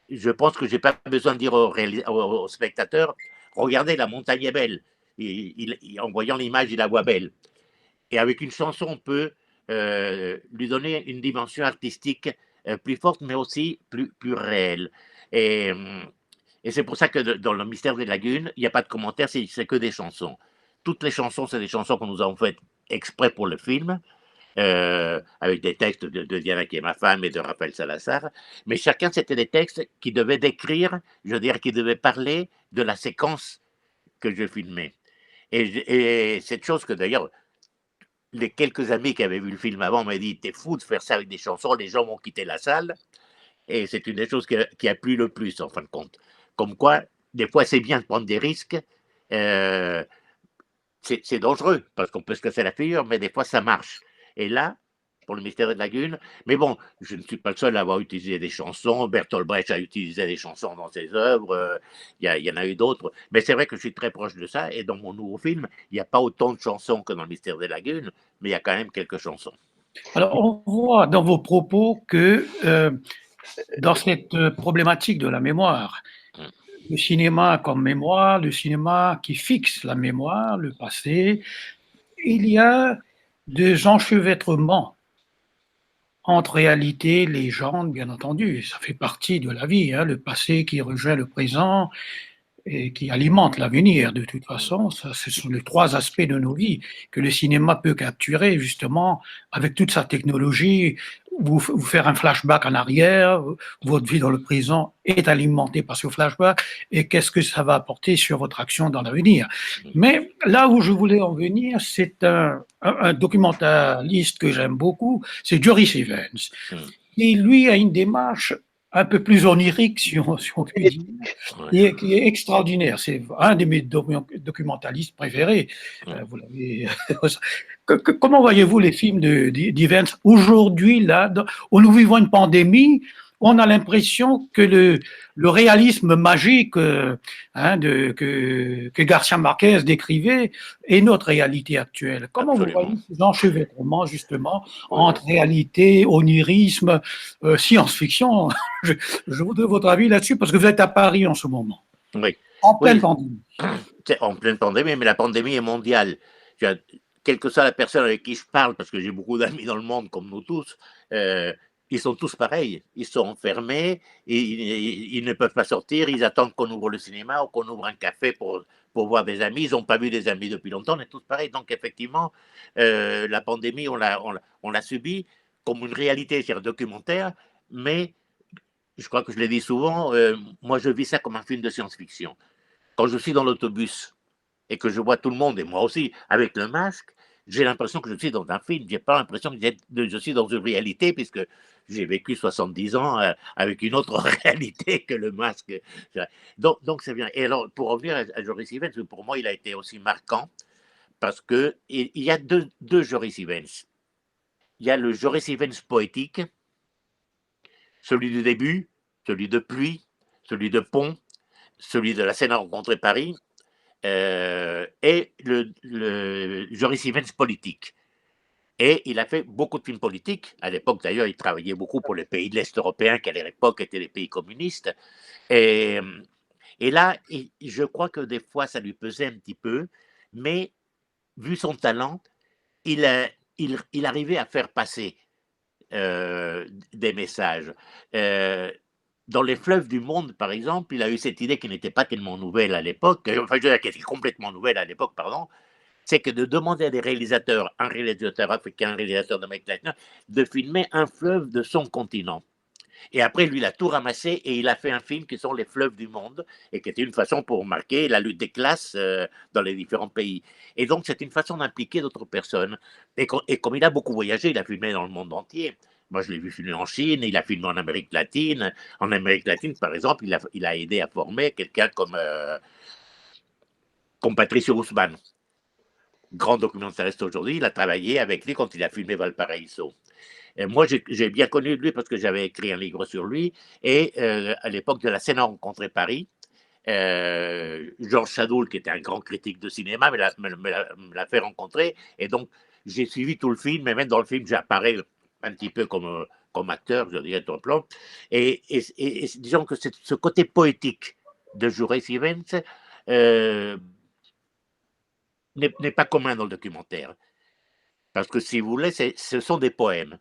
je pense que je n'ai pas besoin de dire au spectateur, regardez, la montagne est belle. En voyant l'image, il la voit belle. Et avec une chanson, on peut lui donner une dimension artistique plus forte, mais aussi plus réelle. Et, et c'est pour ça que dans le Mystère des Lagunes, il n'y a pas de commentaires, c'est que des chansons. Toutes les chansons, c'est des chansons que nous avons faites exprès pour le film, avec des textes de Diana qui est ma femme et de Raphaël Salazar. Mais chacun, c'était des textes qui devaient décrire, je veux dire, qui devaient parler de la séquence que je filmais. Et cette chose que d'ailleurs, les quelques amis qui avaient vu le film avant m'ont dit, t'es fou de faire ça avec des chansons, les gens vont quitter la salle. Et c'est une des choses qui a plu le plus, en fin de compte. Comme quoi, des fois, c'est bien de prendre des risques. Euh, c'est dangereux, parce qu'on peut se casser la figure, mais des fois, ça marche. Et là, pour le Mystère des Lagunes, mais bon, je ne suis pas le seul à avoir utilisé des chansons. Bertolt Brecht a utilisé des chansons dans ses œuvres. Il y en a eu d'autres. Mais c'est vrai que je suis très proche de ça. Et dans mon nouveau film, il n'y a pas autant de chansons que dans le Mystère des Lagunes, mais il y a quand même quelques chansons. Alors, on voit dans vos propos que dans cette problématique de la mémoire, le cinéma comme mémoire, le cinéma qui fixe la mémoire, le passé, il y a des enchevêtrements entre réalité, légende, bien entendu. Ça fait partie de la vie, hein, le passé qui rejoint le présent et qui alimente l'avenir. De toute façon, ça, ce sont les trois aspects de nos vies que le cinéma peut capturer, justement, avec toute sa technologie. Vous faire un flashback en arrière, votre vie dans le présent est alimentée par ce flashback, et qu'est-ce que ça va apporter sur votre action dans l'avenir. Mais là où je voulais en venir, c'est un documentaliste que j'aime beaucoup, c'est Joris Ivens. Et lui a une démarche un peu plus onirique, si on peut dire, qui est extraordinaire. C'est un de mes documentalistes préférés. Comment voyez-vous les films d'Ivens aujourd'hui, là, où nous vivons une pandémie? On a l'impression que le réalisme magique que Garcia Marquez décrivait est notre réalité actuelle. Comment Absolument. vous voyez ces enchevêtrements, justement, entre réalité, onirisme, science-fiction? Je voudrais votre avis là-dessus, parce que vous êtes à Paris en ce moment. Oui. En pleine pandémie. En pleine pandémie, mais la pandémie est mondiale. Quelle que soit la personne avec qui je parle, parce que j'ai beaucoup d'amis dans le monde, comme nous tous, ils sont tous pareils. Ils sont enfermés, ils ne peuvent pas sortir, ils attendent qu'on ouvre le cinéma ou qu'on ouvre un café pour voir des amis. Ils n'ont pas vu des amis depuis longtemps, on est tous pareils. Donc, effectivement, la pandémie, on l'a subie comme une réalité, c'est un documentaire, mais je crois que je l'ai dit souvent, moi, je vis ça comme un film de science-fiction. Quand je suis dans l'autobus et que je vois tout le monde, et moi aussi, avec le masque, j'ai l'impression que je suis dans un film. Je n'ai pas l'impression que je suis dans une réalité, puisque j'ai vécu 70 ans avec une autre réalité que le masque. Donc c'est bien. Et alors, pour revenir à Joris Ivens, pour moi, il a été aussi marquant, parce qu'il y a deux Joris Ivens. Il y a le Joris Ivens poétique, celui du début, celui de Pluie, celui de Pont, celui de La Seine a rencontré Paris, et le Joris Ivens politique. Et il a fait beaucoup de films politiques. À l'époque, d'ailleurs, il travaillait beaucoup pour les pays de l'Est européen, qui à l'époque étaient les pays communistes. Et, et là, je crois que des fois, ça lui pesait un petit peu, mais vu son talent, il arrivait à faire passer des messages. Dans Les Fleuves du Monde, par exemple, il a eu cette idée qui n'était pas tellement nouvelle à l'époque, enfin, je veux dire, qui était complètement nouvelle à l'époque, pardon, c'est que de demander à des réalisateurs, un réalisateur africain, un réalisateur d'Amérique latine, de filmer un fleuve de son continent. Et après, lui, il a tout ramassé et il a fait un film qui sont Les Fleuves du Monde, et qui était une façon pour marquer la lutte des classes dans les différents pays. Et donc, c'est une façon d'impliquer d'autres personnes. Et comme il a beaucoup voyagé, il a filmé dans le monde entier. Moi, je l'ai vu filmer en Chine, il a filmé en Amérique latine. En Amérique latine, par exemple, il a aidé à former quelqu'un comme Patricio Guzmán, grand documentariste aujourd'hui. Il a travaillé avec lui quand il a filmé Valparaiso. Et moi, j'ai bien connu lui parce que j'avais écrit un livre sur lui. Et à l'époque de La Seine a rencontré Paris, Georges Sadoul, qui était un grand critique de cinéma, me l'a fait rencontrer. Et donc, j'ai suivi tout le film, et même dans le film, j'apparais un petit peu comme acteur, je dirais, tout plan. Et disons que ce côté poétique de Joris Ivens n'est pas commun dans le documentaire. Parce que si vous voulez, ce sont des poèmes.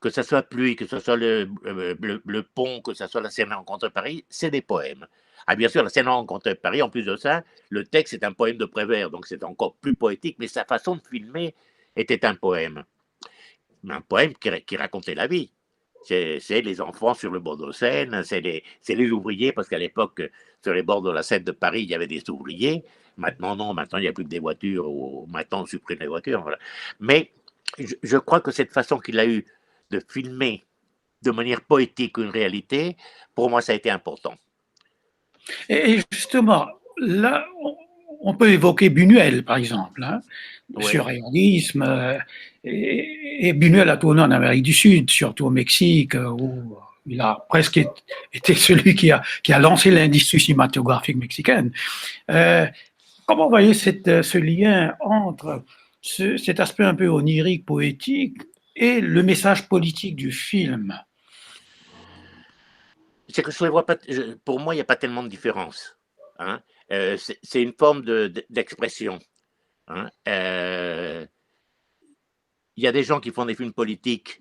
Que ce soit Pluie, que ce soit le Pont, que ce soit La Seine rencontre Paris, c'est des poèmes. Ah, bien sûr, La Seine rencontre Paris, en plus de ça, le texte est un poème de Prévert, donc c'est encore plus poétique, mais sa façon de filmer était un poème. Un poème qui racontait la vie. C'est les enfants sur le bord de la Seine, c'est les ouvriers, parce qu'à l'époque, sur les bords de la Seine de Paris, il y avait des ouvriers. Maintenant, non, maintenant, il n'y a plus que des voitures, ou maintenant, on supprime les voitures. Voilà. Mais je crois que cette façon qu'il a eue de filmer de manière poétique une réalité, pour moi, ça a été important. Et justement, là, on peut évoquer Buñuel, par exemple, hein, Oui. surréalisme. Et Buñuel a tourné en Amérique du Sud, surtout au Mexique, où il a presque été celui qui a lancé l'industrie cinématographique mexicaine. Comment vous voyez ce lien entre cet aspect un peu onirique, poétique, et le message politique du film? C'est que je ne vois pas, pour moi, il n'y a pas tellement de différence. Hein. C'est une forme d'expression. Hein. Il y a des gens qui font des films politiques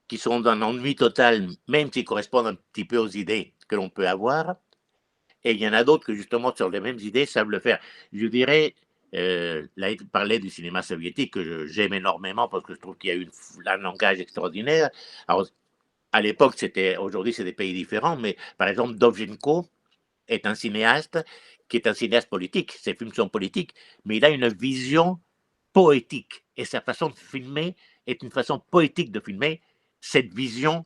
qui sont d'un ennui total, même s'ils correspondent un petit peu aux idées que l'on peut avoir. Et il y en a d'autres que, justement, sur les mêmes idées, savent le faire. Je dirais, là, il parlait du cinéma soviétique, que j'aime énormément parce que je trouve qu'il y a eu un langage extraordinaire. Alors, à l'époque, aujourd'hui, c'est des pays différents, mais par exemple, Dovzhenko est un cinéaste qui est un cinéaste politique. Ses films sont politiques, mais il a une vision poétique. Et sa façon de filmer est une façon poétique de filmer cette vision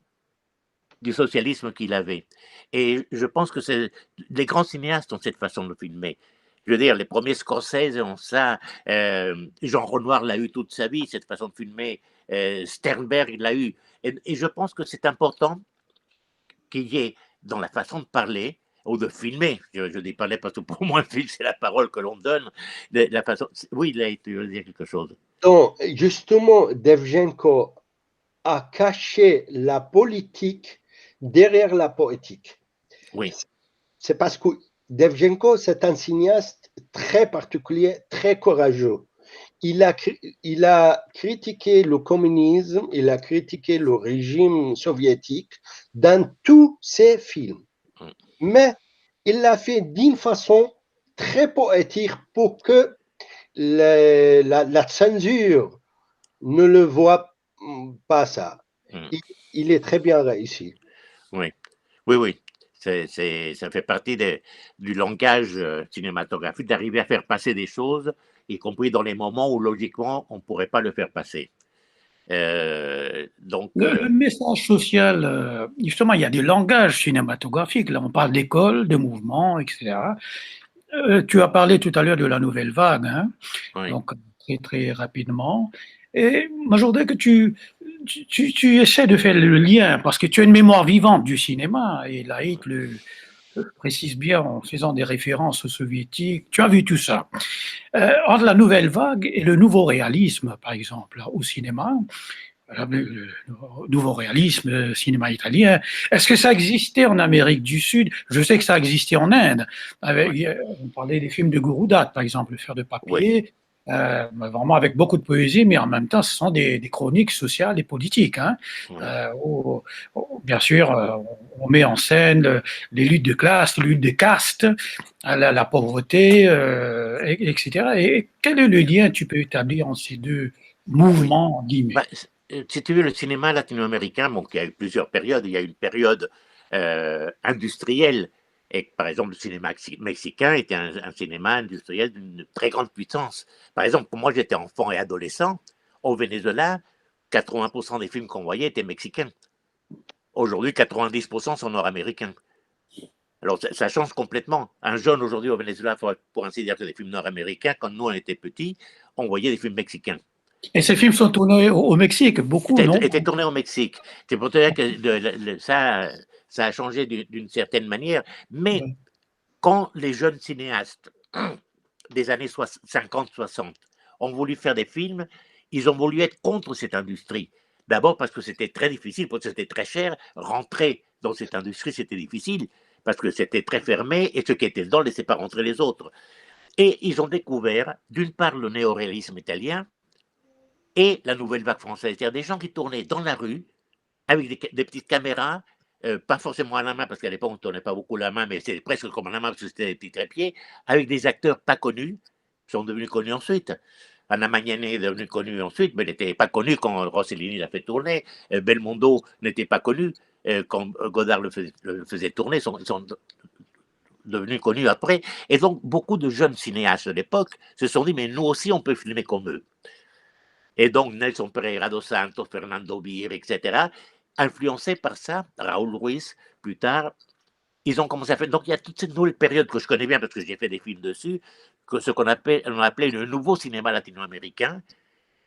du socialisme qu'il avait. Et je pense que les grands cinéastes ont cette façon de filmer. Je veux dire, les premiers Scorsese ont ça. Jean Renoir l'a eu toute sa vie, cette façon de filmer. Sternberg l'a eu. Et je pense que c'est important qu'il y ait dans la façon de parler ou de filmer, je dis parler parce que pour moi, un film, c'est la parole que l'on donne. La façon, oui, il a été dire quelque chose. Donc, justement, Devgenko a caché la politique derrière la poétique. Oui. C'est parce que Devgenko, c'est un cinéaste très particulier, très courageux. Il a critiqué le communisme, il a critiqué le régime soviétique dans tous ses films. Mais il l'a fait d'une façon très poétique pour que la censure ne le voit pas ça. Il est très bien réussi. Oui, oui, oui. Ça fait partie du langage cinématographique d'arriver à faire passer des choses, y compris dans les moments où logiquement on ne pourrait pas le faire passer. Donc, le message social, justement, il y a des langages cinématographiques. Là, on parle d'école, de mouvement, etc. Tu as parlé tout à l'heure de la nouvelle vague, hein, oui. donc très très rapidement. Et moi, je voudrais que tu tu essaies de faire le lien parce que tu as une mémoire vivante du cinéma et Laïc le précise bien en faisant des références aux soviétiques. Tu as vu tout ça. Entre la nouvelle vague et le nouveau réalisme, par exemple, au cinéma, le nouveau réalisme, cinéma italien. Est-ce que ça existait en Amérique du Sud? Je sais que ça existait en Inde. On parlait des films de Gouroudat, par exemple, Le Fer de papier, vraiment avec beaucoup de poésie, mais en même temps, ce sont des chroniques sociales et politiques. Hein. Bien sûr, on met en scène les luttes de classe, les luttes de caste, la pauvreté, etc. Et quel est le lien que tu peux établir entre ces deux mouvements, en guillemets? Si tu veux, le cinéma latino-américain, bon, il y a eu plusieurs périodes. Il y a une période industrielle, et par exemple, le cinéma mexicain était un cinéma industriel d'une très grande puissance. Par exemple, quand moi j'étais enfant et adolescent, au Venezuela, 80% des films qu'on voyait étaient mexicains. Aujourd'hui, 90% sont nord-américains. Alors, ça change complètement. Un jeune aujourd'hui au Venezuela, pour ainsi dire, que des films nord-américains. Quand nous, on était petits, on voyait des films mexicains. Et ces films sont tournés au Mexique, beaucoup, non? Étaient tournés au Mexique. C'est pour te dire que ça a changé d'une certaine manière. Mais quand les jeunes cinéastes des années 50-60 ont voulu faire des films, ils ont voulu être contre cette industrie. D'abord parce que c'était très difficile, parce que c'était très cher. Rentrer dans cette industrie, c'était difficile, parce que c'était très fermé et ceux qui étaient dedans ne laissaient pas rentrer les autres. Et ils ont découvert, d'une part, le néoréalisme italien et la nouvelle vague française. C'est-à-dire des gens qui tournaient dans la rue avec des petites caméras, pas forcément à la main, parce qu'à l'époque, on ne tournait pas beaucoup la main, mais c'est presque comme à la main, parce que c'était des petits trépieds, avec des acteurs pas connus, qui sont devenus connus ensuite. Anna Magnani est devenue connue ensuite, mais elle n'était pas connue quand Rossellini l'a fait tourner. Belmondo n'était pas connu quand Godard le faisait tourner. Ils sont devenus connus après. Et donc, beaucoup de jeunes cinéastes de l'époque se sont dit, mais nous aussi, on peut filmer comme eux. Et donc, Nelson Pereira dos Santos, Fernando Bir, etc., influencés par ça, Raúl Ruiz, plus tard, ils ont commencé à faire. Donc, il y a toute cette nouvelle période que je connais bien parce que j'ai fait des films dessus, que ce qu'on appelait le nouveau cinéma latino-américain,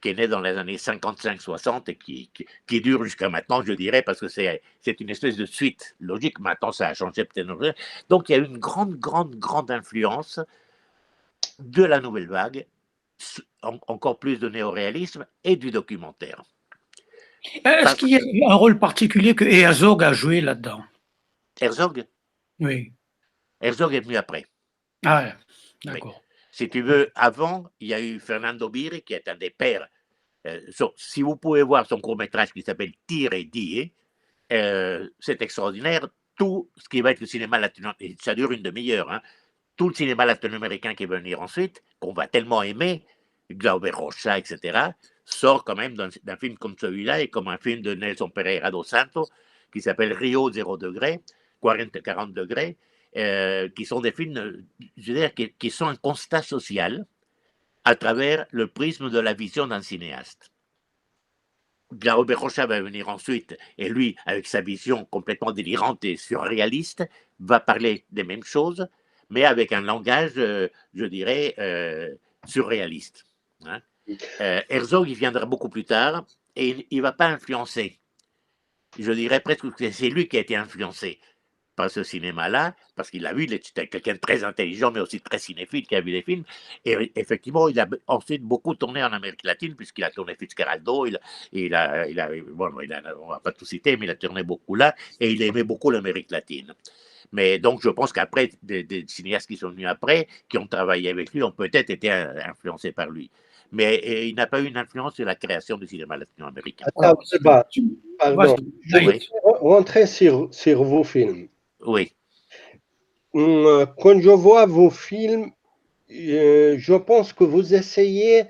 qui est né dans les années 55-60 et qui dure jusqu'à maintenant, je dirais, parce que c'est une espèce de suite logique. Maintenant, ça a changé peut-être. Donc, il y a eu une grande influence de la nouvelle vague, encore plus de néoréalisme et du documentaire. Est-ce qu'il y a un rôle particulier que Herzog a joué là-dedans? Herzog? Oui. Herzog est venu après. Ah, d'accord. Oui. Si tu veux, avant, il y a eu Fernando Bir, qui est un des pères. Si vous pouvez voir son court-métrage qui s'appelle Tire et Die, c'est extraordinaire. Tout ce qui va être le cinéma latino-américain, ça dure une demi-heure, hein, tout le cinéma latino-américain qui va venir ensuite, qu'on va tellement aimer, Glauber Rocha, etc., sort quand même d'un film comme celui-là et comme un film de Nelson Pereira dos Santos qui s'appelle Rio 0 degré, 40 degrés, qui sont des films, je veux dire, qui sont un constat social à travers le prisme de la vision d'un cinéaste. Glauber Rocha va venir ensuite, et lui, avec sa vision complètement délirante et surréaliste, va parler des mêmes choses, mais avec un langage, je dirais, surréaliste. Hein. Herzog, il viendra beaucoup plus tard, et il ne va pas influencer. Je dirais presque que c'est lui qui a été influencé par ce cinéma-là, parce qu'il a vu, c'était quelqu'un de très intelligent, mais aussi très cinéphile, qui a vu les films. Et effectivement, il a ensuite beaucoup tourné en Amérique latine, puisqu'il a tourné Fitzcarraldo, on ne va pas tout citer, mais il a tourné beaucoup là, et il aimait beaucoup l'Amérique latine. Mais donc, je pense qu'après, des cinéastes qui sont venus après, qui ont travaillé avec lui, ont peut-être été influencés par lui. Mais il n'a pas eu une influence sur la création du cinéma latino-américain. Attends, pardon. Je vais rentrer sur vos films. Oui. Quand je vois vos films, je pense que vous essayez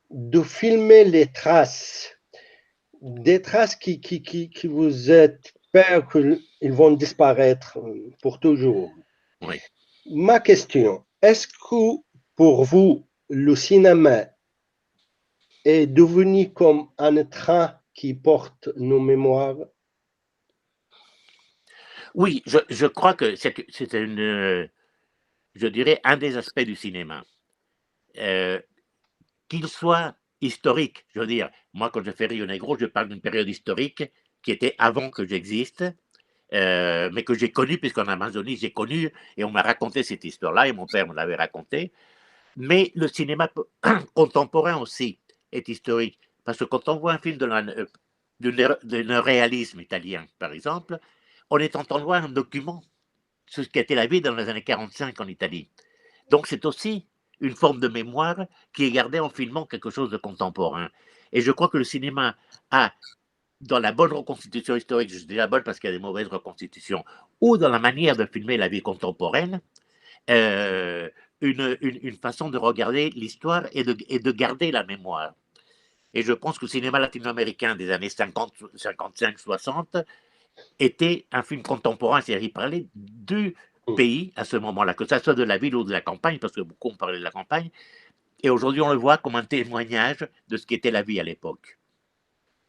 de filmer les traces, des traces qui vous êtes peur qu'ils vont disparaître pour toujours. Oui. Ma question, est-ce que pour vous, le cinéma est devenu comme un train qui porte nos mémoires? Oui, je crois que c'est je dirais, un des aspects du cinéma. Qu'il soit historique. Je veux dire, moi, quand je fais Rio Negro, je parle d'une période historique qui était avant que j'existe, mais que j'ai connue, puisqu'en Amazonie, j'ai connu, et on m'a raconté cette histoire-là, et mon père me l'avait raconté. Mais le cinéma contemporain aussi est historique, parce que quand on voit un film d'un réalisme italien, par exemple, on est en train de voir un document sur ce qu'était la vie dans les années 45 en Italie. Donc c'est aussi une forme de mémoire qui est gardée en filmant quelque chose de contemporain. Et je crois que le cinéma a, dans la bonne reconstitution historique, je dis la bonne parce qu'il y a des mauvaises reconstitutions, ou dans la manière de filmer la vie contemporaine, euh, une façon de regarder l'histoire et de garder la mémoire. Et je pense que le cinéma latino-américain des années 50, 55, 60 était un film contemporain, c'est-à-dire il parlait du pays à ce moment-là, que ça soit de la ville ou de la campagne, parce que beaucoup ont parlé de la campagne, et aujourd'hui on le voit comme un témoignage de ce qu'était la vie à l'époque.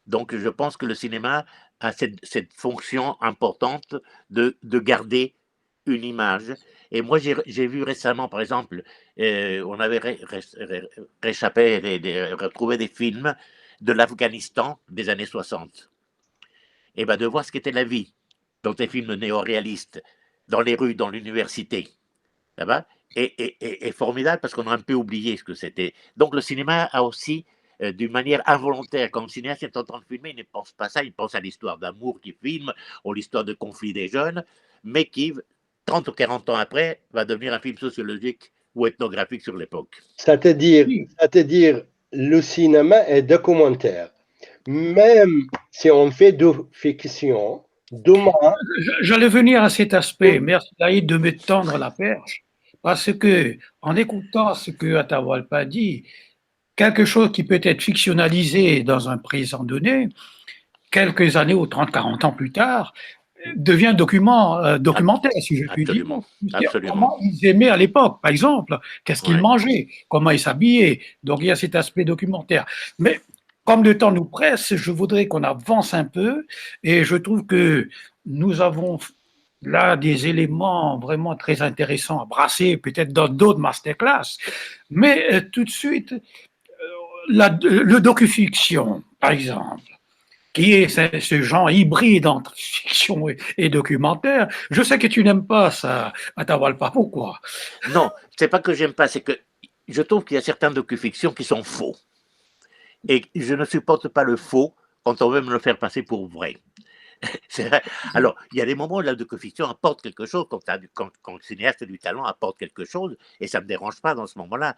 Donc je pense que le cinéma a cette fonction importante de garder une image. Et moi j'ai vu récemment, par exemple, on avait retrouvé des films de l'Afghanistan des années 60. Et ben de voir ce qu'était la vie dans des films néo-réalistes, dans les rues, dans l'université, là-bas, est formidable parce qu'on a un peu oublié ce que c'était. Donc le cinéma a aussi, d'une manière involontaire, quand le cinéaste est en train de filmer, il ne pense pas à ça, il pense à l'histoire d'amour qu'il filme, ou l'histoire de conflit des jeunes, mais qui, 30 ou 40 ans après, va devenir un film sociologique ou ethnographique sur l'époque. Oui, C'est-à-dire, le cinéma est documentaire. Même si on fait de fiction, demain, j'allais venir à cet aspect. Merci Laïd de me tendre la perche, parce que en écoutant ce que Atahualpa dit, quelque chose qui peut être fictionnalisé dans un présent donné, quelques années ou 30, 40 ans plus tard, devient documentaire, si je puis dire. Absolument, C'est-à-dire absolument. comment ils aimaient à l'époque, par exemple, qu'est-ce qu'ils Ouais. mangeaient, comment ils s'habillaient. Donc il y a cet aspect documentaire. Mais comme le temps nous presse, je voudrais qu'on avance un peu et je trouve que nous avons là des éléments vraiment très intéressants à brasser, peut-être dans d'autres masterclass. Mais tout de suite, le docu-fiction, par exemple, qui est ce genre hybride entre fiction et documentaire. Je sais que tu n'aimes pas ça, Atahualpa. Pourquoi? Non, c'est pas que j'aime pas, c'est que je trouve qu'il y a certains docu-fictions qui sont faux. Et je ne supporte pas le faux quand on veut me le faire passer pour vrai. Vrai. Alors, il y a des moments où la docu-fiction apporte quelque chose, quand le cinéaste du talent apporte quelque chose, et ça ne me dérange pas dans ce moment-là.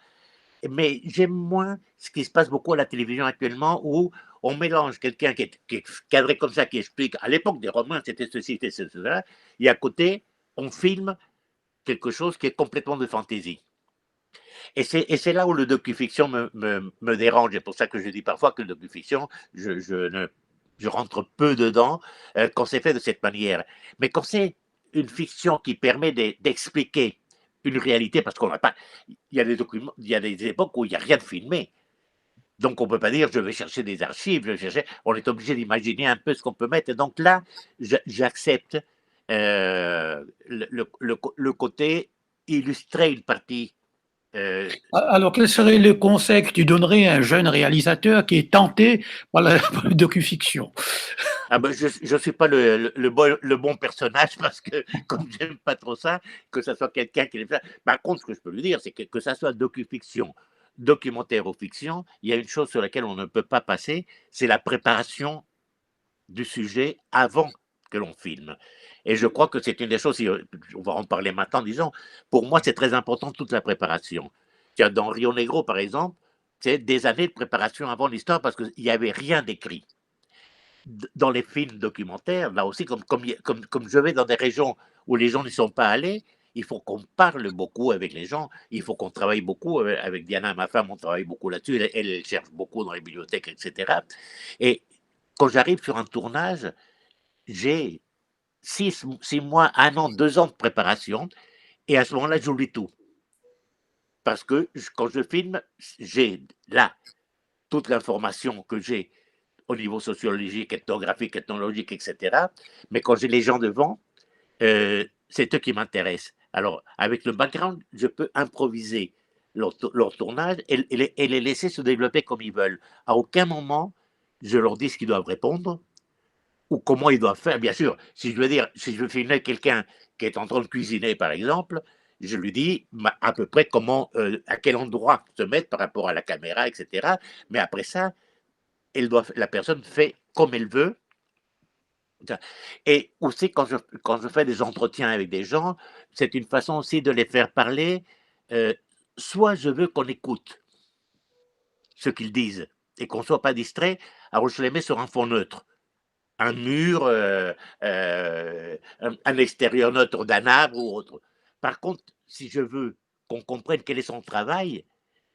Mais j'aime moins ce qui se passe beaucoup à la télévision actuellement, où on mélange quelqu'un qui est cadré comme ça, qui explique, à l'époque des Romains, c'était ceci, c'était cela, et à côté, on filme quelque chose qui est complètement de fantaisie. Et c'est là où le docu-fiction me dérange. C'est pour ça que je dis parfois que le docu-fiction, je rentre peu dedans quand c'est fait de cette manière. Mais quand c'est une fiction qui permet d'expliquer une réalité, parce qu'on n'a pas. Il y a des documents, il y a des époques où il n'y a rien de filmé. Donc on ne peut pas dire je vais chercher des archives, on est obligé d'imaginer un peu ce qu'on peut mettre. Et donc là, j'accepte le côté illustrer une partie. Alors, quel serait le conseil que tu donnerais à un jeune réalisateur qui est tenté par la docu-fiction? Ah ben, je ne suis pas le bon personnage parce que, comme j'aime pas trop ça, que ce soit quelqu'un qui aime ça. Par contre, ce que je peux lui dire, c'est que ça soit docu-fiction, documentaire ou fiction, il y a une chose sur laquelle on ne peut pas passer, c'est la préparation du sujet avant que l'on filme. Et je crois que c'est une des choses, on va en parler maintenant, disons, pour moi, c'est très important toute la préparation. Dans Rio Negro, par exemple, c'est des années de préparation avant l'histoire parce qu'il n'y avait rien d'écrit. Dans les films documentaires, là aussi, comme je vais dans des régions où les gens n'y sont pas allés, il faut qu'on parle beaucoup avec les gens, il faut qu'on travaille beaucoup. Avec Diana, ma femme, on travaille beaucoup là-dessus, elle cherche beaucoup dans les bibliothèques, etc. Et quand j'arrive sur un tournage, j'ai 6 mois, 1 an, 2 ans de préparation, et à ce moment-là, j'oublie tout. Parce que quand je filme, j'ai là toute l'information que j'ai au niveau sociologique, ethnographique, ethnologique, etc. Mais quand j'ai les gens devant, c'est eux qui m'intéressent. Alors, avec le background, je peux improviser leur tournage et les laisser se développer comme ils veulent. À aucun moment, je leur dis ce qu'ils doivent répondre ou comment ils doivent faire. Bien sûr, si je veux filmer quelqu'un qui est en train de cuisiner, par exemple, je lui dis à peu près comment, à quel endroit se mettre par rapport à la caméra, etc. Mais après ça, la personne fait comme elle veut. Et aussi, quand je fais des entretiens avec des gens, c'est une façon aussi de les faire parler. euh, Soit je veux qu'on écoute ce qu'ils disent et qu'on ne soit pas distrait, alors je les mets sur un fond neutre. Un mur, un extérieur neutre d'un arbre ou autre. Par contre, si je veux qu'on comprenne quel est son travail,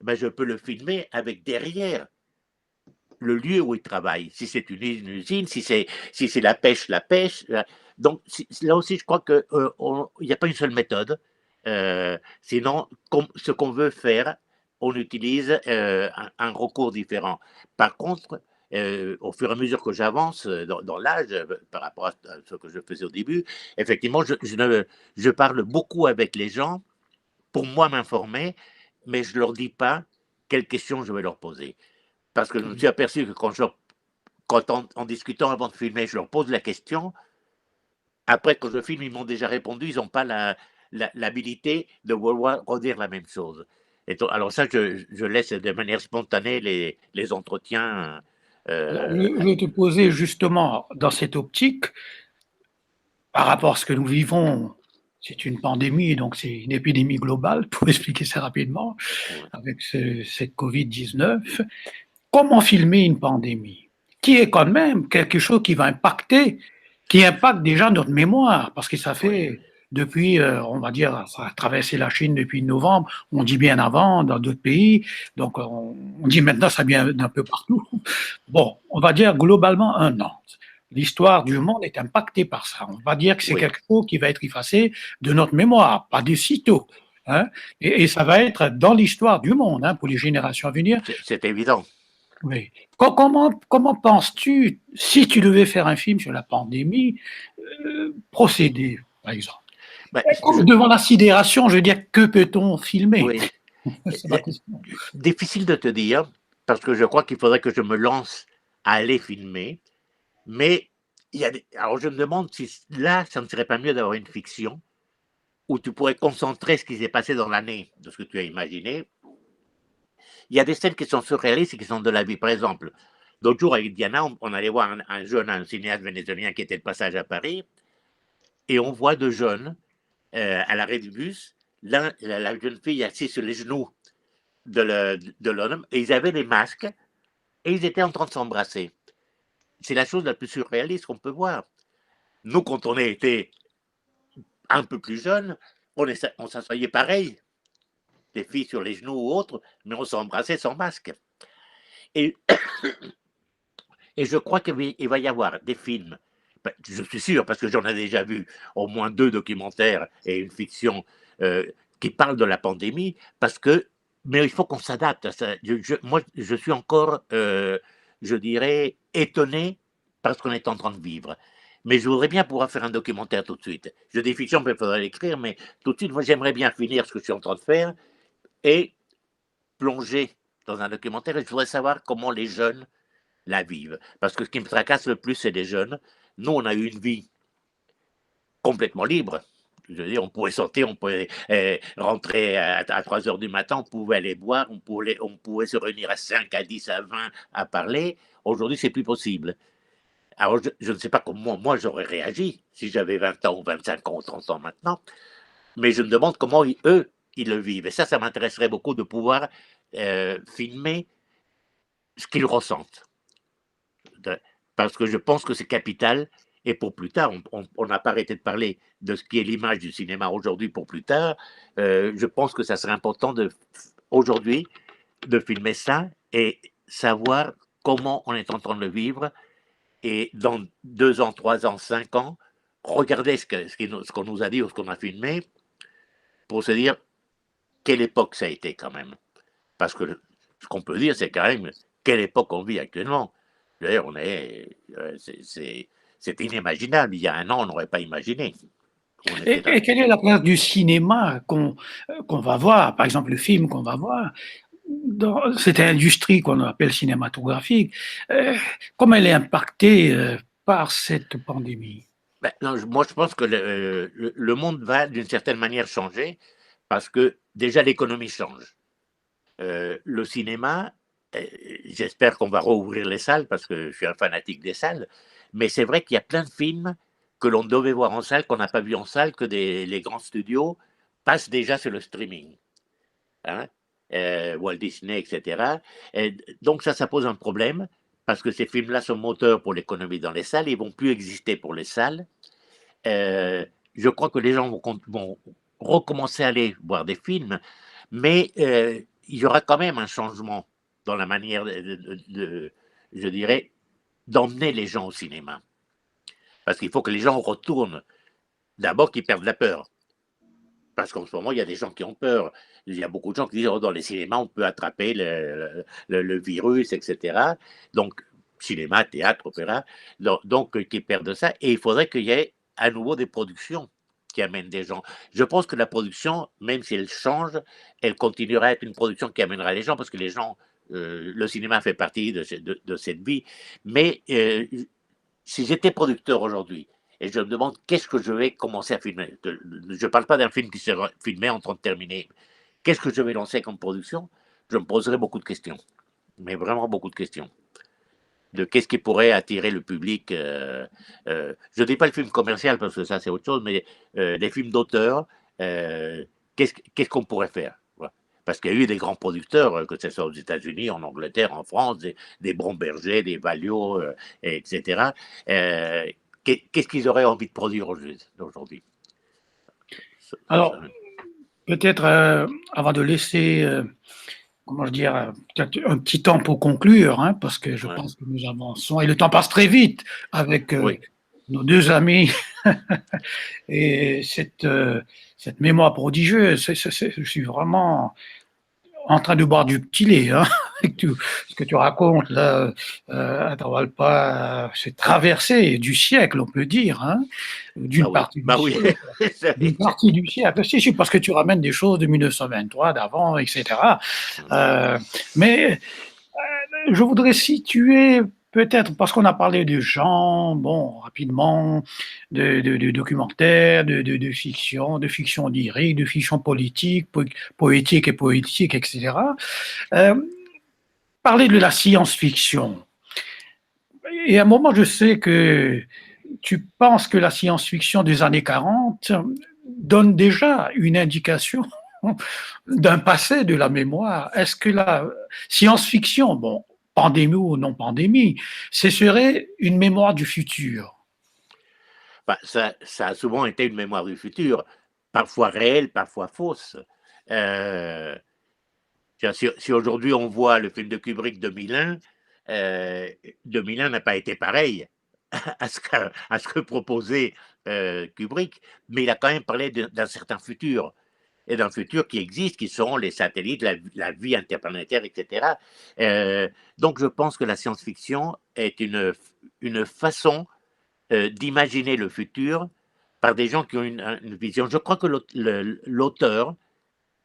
ben je peux le filmer avec derrière le lieu où il travaille. Si c'est une usine, si c'est la pêche, la pêche. Donc là aussi, je crois qu'il n'y a pas une seule méthode. Sinon, ce qu'on veut faire, on utilise un recours différent. Par contre, au fur et à mesure que j'avance dans l'âge, par rapport à ce que je faisais au début, effectivement, je parle beaucoup avec les gens pour moi m'informer, mais je ne leur dis pas quelles questions je vais leur poser. Parce que je me suis aperçu que en discutant avant de filmer, je leur pose la question. Après, quand je filme, ils m'ont déjà répondu. Ils n'ont pas l'habilité de vouloir redire la même chose. Alors ça, je laisse de manière spontanée les entretiens. Alors, euh, je vais te poser justement dans cette optique, par rapport à ce que nous vivons, c'est une pandémie, donc c'est une épidémie globale, pour expliquer ça rapidement, ouais, avec cette Covid-19. Comment filmer une pandémie qui est quand même quelque chose qui va impacter, qui impacte déjà notre mémoire, parce que ça ouais, fait depuis, on va dire, ça a traversé la Chine depuis novembre, on dit bien avant dans d'autres pays, donc on dit maintenant ça vient d'un peu partout. Bon, on va dire globalement 1 an. L'histoire du monde est impactée par ça. On va dire que c'est oui, quelque chose qui va être effacé de notre mémoire, pas de sitôt. Hein, et ça va être dans l'histoire du monde hein, pour les générations à venir. c'est évident. Oui. Comment penses-tu, si tu devais faire un film sur la pandémie, procéder, par exemple? Ben, Comme devant la sidération, je veux dire, que peut-on filmer? oui, C'est ma question. difficile de te dire, parce que je crois qu'il faudrait que je me lance à aller filmer. Mais alors je me demande si là, ça ne serait pas mieux d'avoir une fiction où tu pourrais concentrer ce qui s'est passé dans l'année de ce que tu as imaginé. Il y a des scènes qui sont surréalistes et qui sont de la vie. Par exemple, l'autre jour avec Diana, on allait voir un cinéaste vénézuélien qui était de passage à Paris, et on voit deux jeunes à l'arrêt du bus. La jeune fille assise sur les genoux de l'homme, et ils avaient des masques, et ils étaient en train de s'embrasser. C'est la chose la plus surréaliste qu'on peut voir. Nous, quand on a été un peu plus jeunes, on s'assoyait pareil, des filles sur les genoux ou autres, mais on s'embrassait sans masque. Et, et je crois qu'il va y avoir des films, je suis sûr, parce que j'en ai déjà vu au moins 2 documentaires et une fiction qui parlent de la pandémie, mais il faut qu'on s'adapte à ça. Moi, je suis encore, je dirais, étonné par ce qu'on est en train de vivre. Mais je voudrais bien pouvoir faire un documentaire tout de suite. Je dis fiction, mais il faudrait l'écrire, mais tout de suite, moi, j'aimerais bien finir ce que je suis en train de faire et plonger dans un documentaire. Et je voudrais savoir comment les jeunes la vivent. Parce que ce qui me tracasse le plus, c'est les jeunes. Nous, on a eu une vie complètement libre. Je veux dire, on pouvait sortir, on pouvait rentrer à 3 heures du matin, on pouvait aller boire, on pouvait se réunir à 5, à 10, à 20 à parler. Aujourd'hui, c'est plus possible. Alors, je ne sais pas comment moi j'aurais réagi si j'avais 20 ans ou 25 ans ou 30 ans maintenant, mais je me demande comment eux, ils le vivent. Et ça m'intéresserait beaucoup de pouvoir filmer ce qu'ils ressentent. Parce que je pense que c'est capital. Et pour plus tard, on n'a pas arrêté de parler de ce qui est l'image du cinéma aujourd'hui pour plus tard. Je pense que ça serait important aujourd'hui de filmer ça et savoir comment on est en train de le vivre. Et dans 2 ans, 3 ans, 5 ans, regarder ce qu'on nous a dit ou ce qu'on a filmé pour se dire quelle époque ça a été quand même. Parce que ce qu'on peut dire, c'est quand même quelle époque on vit actuellement. D'ailleurs, c'est inimaginable. Il y a 1 an, on n'aurait pas imaginé. On était Et quelle est la place du cinéma qu'on va voir, par exemple le film qu'on va voir, dans cette industrie qu'on appelle cinématographique, comment elle est impactée par cette pandémie? Ben, non, moi, je pense que le monde va d'une certaine manière changer parce que déjà l'économie change. Le cinéma, j'espère qu'on va rouvrir les salles parce que je suis un fanatique des salles, mais c'est vrai qu'il y a plein de films que l'on devait voir en salle, qu'on n'a pas vu en salle, que les grands studios passent déjà sur le streaming. Hein, Walt Disney, etc. Et donc ça pose un problème parce que ces films-là sont moteurs pour l'économie dans les salles, ils vont plus exister pour les salles. Je crois que les gens vont recommencer à aller voir des films, mais il y aura quand même un changement dans la manière je dirais, d'emmener les gens au cinéma. Parce qu'il faut que les gens retournent. D'abord qu'ils perdent la peur. Parce qu'en ce moment, il y a des gens qui ont peur. Il y a beaucoup de gens qui disent, oh, dans les cinémas, on peut attraper le virus, etc. Donc, cinéma, théâtre, opéra, donc qui perdent ça. Et il faudrait qu'il y ait à nouveau des productions qui amènent des gens. Je pense que la production, même si elle change, elle continuera à être une production qui amènera les gens, parce que les gens, le cinéma fait partie de cette vie. Mais si j'étais producteur aujourd'hui, et je me demande qu'est-ce que je vais commencer à filmer. Je ne parle pas d'un film qui sera filmé en train de terminer. Qu'est-ce que je vais lancer comme production? Je me poserai beaucoup de questions, mais vraiment beaucoup de questions. De qu'est-ce qui pourrait attirer le public. Je ne dis pas le film commercial parce que ça c'est autre chose, mais les films d'auteur, qu'est-ce qu'on pourrait faire? Voilà. Parce qu'il y a eu des grands producteurs, que ce soit aux États-Unis, en Angleterre, en France, des Bromberger, des Valliot, etc. Qu'est-ce qu'ils auraient envie de produire aujourd'hui? Alors, peut-être avant de laisser, comment je dire, peut-être un petit temps pour conclure, hein, parce que je pense que nous avançons et le temps passe très vite avec Oui. nos deux amis et cette mémoire prodigieuse. Je suis vraiment en train de boire du petit lait, hein, avec tout ce que tu racontes là, cette traversée du siècle, on peut dire, hein, d'une partie du siècle. D'une partie du siècle, si, parce que tu ramènes des choses de 1923, d'avant, etc. Mais je voudrais situer peut-être, parce qu'on a parlé de gens, bon, rapidement, de documentaires, de fiction lyrique, de fiction politique, poétique et poétique, etc. Parler de la science-fiction. Et à un moment, je sais que tu penses que la science-fiction des années 40 donne déjà une indication d'un passé de la mémoire. Est-ce que la science-fiction, bon, pandémie ou non pandémie, ce serait une mémoire du futur? Bah, ça a souvent été une mémoire du futur, parfois réelle, parfois fausse. Si aujourd'hui on voit le film de Kubrick 2001, 2001 n'a pas été pareil à ce que proposait Kubrick, mais il a quand même parlé d'un certain futur, et d'un futur qui existe, qui sont les satellites, la vie interplanétaire, etc. Donc je pense que la science-fiction est une façon d'imaginer le futur par des gens qui ont une vision. Je crois que l'auteur,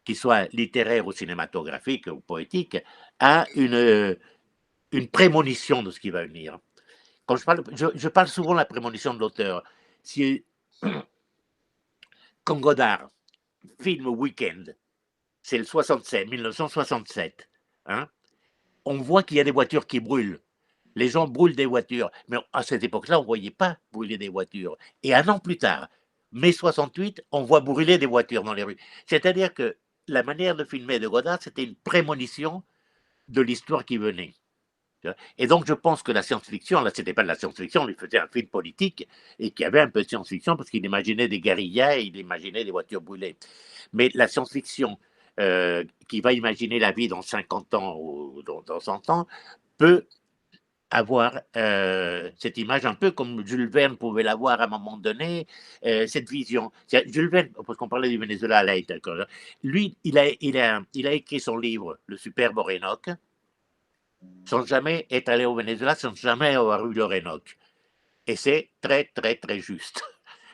qu'il soit littéraire ou cinématographique ou poétique, a une prémonition de ce qui va venir. Quand je parle souvent de la prémonition de l'auteur. Si, comme Godard, film Weekend, c'est le 1967. Hein, on voit qu'il y a des voitures qui brûlent. Les gens brûlent des voitures. Mais à cette époque-là, on ne voyait pas brûler des voitures. Et un an plus tard, mai 68, on voit brûler des voitures dans les rues. C'est-à-dire que la manière de filmer de Godard, c'était une prémonition de l'histoire qui venait. Et donc, je pense que la science-fiction, là, c'était pas de la science-fiction, il faisait un film politique et qui avait un peu de science-fiction parce qu'il imaginait des guérillas et il imaginait des voitures brûlées. Mais la science-fiction qui va imaginer la vie dans 50 ans ou dans 100 ans peut avoir cette image un peu comme Jules Verne pouvait l'avoir à un moment donné, cette vision. Jules Verne, parce qu'on parlait du Venezuela, là, lui, il a écrit son livre, Le superbe Orénoque, sans jamais être allé au Venezuela, sans jamais avoir eu l'Orénoque. Et c'est très, très, très juste.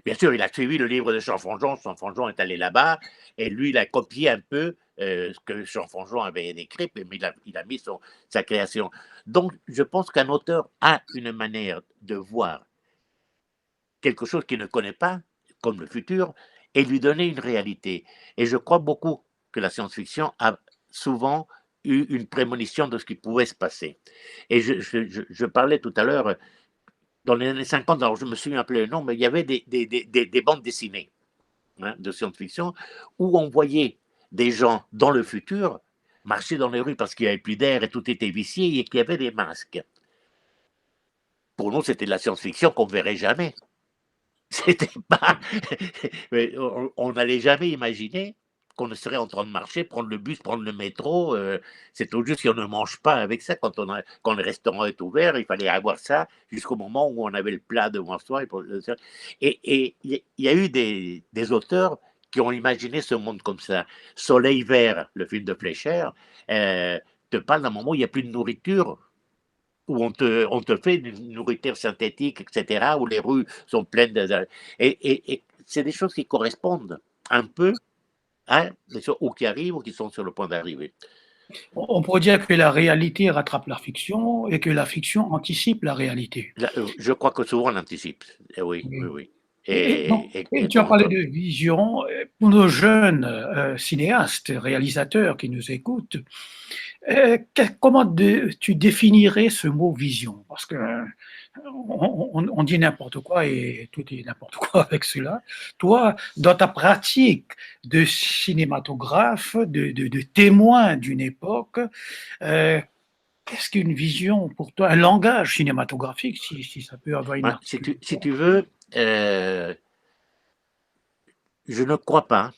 Bien sûr, il a suivi le livre de Jean-Franjon. Jean-Franjon est allé là-bas et lui, il a copié un peu ce que Jean-Franjon avait écrit, mais il a mis sa création. Donc, je pense qu'un auteur a une manière de voir quelque chose qu'il ne connaît pas, comme le futur, et lui donner une réalité. Et je crois beaucoup que la science-fiction a souvent eu une prémonition de ce qui pouvait se passer. Et je parlais tout à l'heure, dans les années 50, alors je me souviens plus le nom, mais il y avait des bandes dessinées, hein, de science-fiction où on voyait des gens dans le futur marcher dans les rues parce qu'il n'y avait plus d'air et tout était vicié et qu'il y avait des masques. Pour nous, c'était de la science-fiction qu'on ne verrait jamais. C'était pas. On n'allait jamais imaginer qu'on ne serait en train de marcher, prendre le bus, prendre le métro. C'est tout juste si on ne mange pas avec ça. Quand le restaurant est ouvert, il fallait avoir ça jusqu'au moment où on avait le plat devant soi. Et il y a eu des auteurs qui ont imaginé ce monde comme ça. Soleil vert, le film de Fleischer, te parle d'un moment où il n'y a plus de nourriture, où on te fait une nourriture synthétique, etc., où les rues sont pleines de... Et c'est des choses qui correspondent un peu à des choses ou qui arrivent ou qui sont sur le point d'arriver. On pourrait dire que la réalité rattrape la fiction et que la fiction anticipe la réalité. Je crois que souvent on anticipe. Oui, oui, Oui. oui. Et tu as parlé de vision. Pour nos jeunes cinéastes, réalisateurs qui nous écoutent, comment tu définirais ce mot vision? Parce que on dit n'importe quoi et tout est n'importe quoi avec cela. Toi, dans ta pratique de cinématographe, de témoin d'une époque, qu'est-ce qu'une vision pour toi? Un langage cinématographique, si ça peut avoir une articulation. Si tu veux, je ne crois pas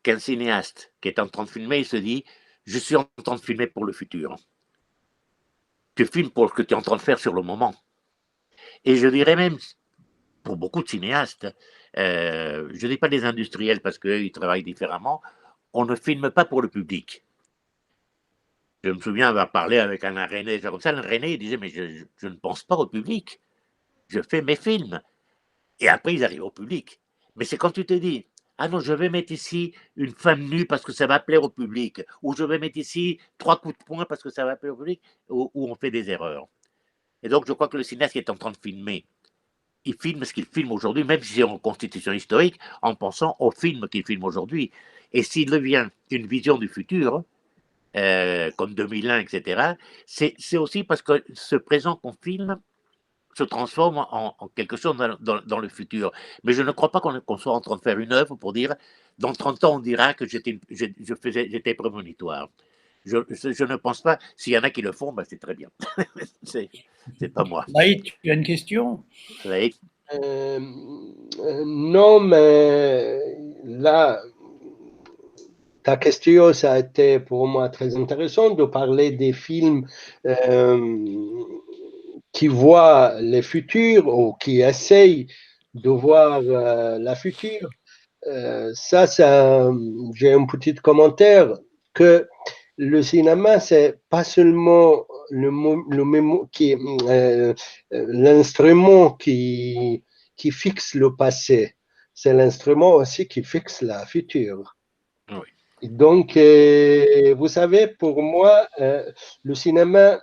qu'un cinéaste qui est en train de filmer, il se dit « je suis en train de filmer pour le futur ». Tu filmes pour ce que tu es en train de faire sur le moment. Et je dirais même, pour beaucoup de cinéastes, je ne dis pas des industriels parce qu'ils travaillent différemment, on ne filme pas pour le public. Je me souviens avoir parlé avec Alain René, comme ça, Alain René, il disait, mais je ne pense pas au public, je fais mes films. Et après, ils arrivent au public. Mais c'est quand tu te dis, ah non, je vais mettre ici une femme nue parce que ça va plaire au public, ou je vais mettre ici 3 coups de poing parce que ça va plaire au public, où on fait des erreurs. Et donc, je crois que le cinéaste qui est en train de filmer, il filme ce qu'il filme aujourd'hui, même si c'est en constitution historique, en pensant au film qu'il filme aujourd'hui. Et s'il devient une vision du futur, comme 2001, etc., c'est aussi parce que ce présent qu'on filme se transforme en quelque chose dans le futur. Mais je ne crois pas qu'on soit en train de faire une œuvre pour dire, dans 30 ans, on dira que j'étais prémonitoire. Je ne pense pas. S'il y en a qui le font, ben c'est très bien. C'est pas moi. Laïc, tu as une question? Laïc. Non, mais là, ta question, ça a été pour moi très intéressant de parler des films qui voient les futurs ou qui essayent de voir la future. Ça, j'ai un petit commentaire que le cinéma, c'est pas seulement l'instrument qui fixe le passé, c'est l'instrument aussi qui fixe la future. Oui. Donc, vous savez, pour moi, le cinéma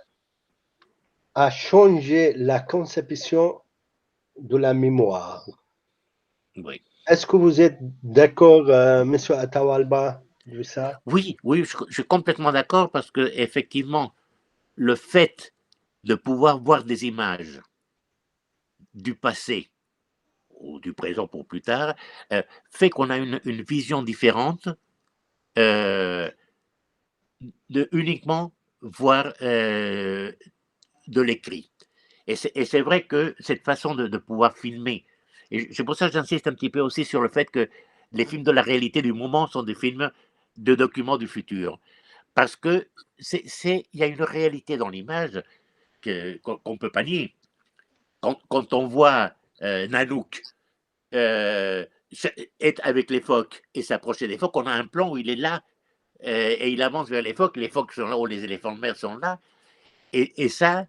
a changé la conception de la mémoire. Oui. Est-ce que vous êtes d'accord, M. Atawalba, de ça? Oui, je suis complètement d'accord parce que effectivement, le fait de pouvoir voir des images du passé ou du présent pour plus tard fait qu'on a une vision différente de uniquement voir de l'écrit. Et c'est vrai que cette façon de pouvoir filmer, et c'est pour ça que j'insiste un petit peu aussi sur le fait que les films de la réalité du moment sont des films de documents du futur. Parce que il y a une réalité dans l'image qu'on ne peut pas nier. Quand on voit Nanook être avec les phoques et s'approcher des phoques, on a un plan où il est là et il avance vers les phoques sont là, ou les éléphants de mer sont là. Et ça,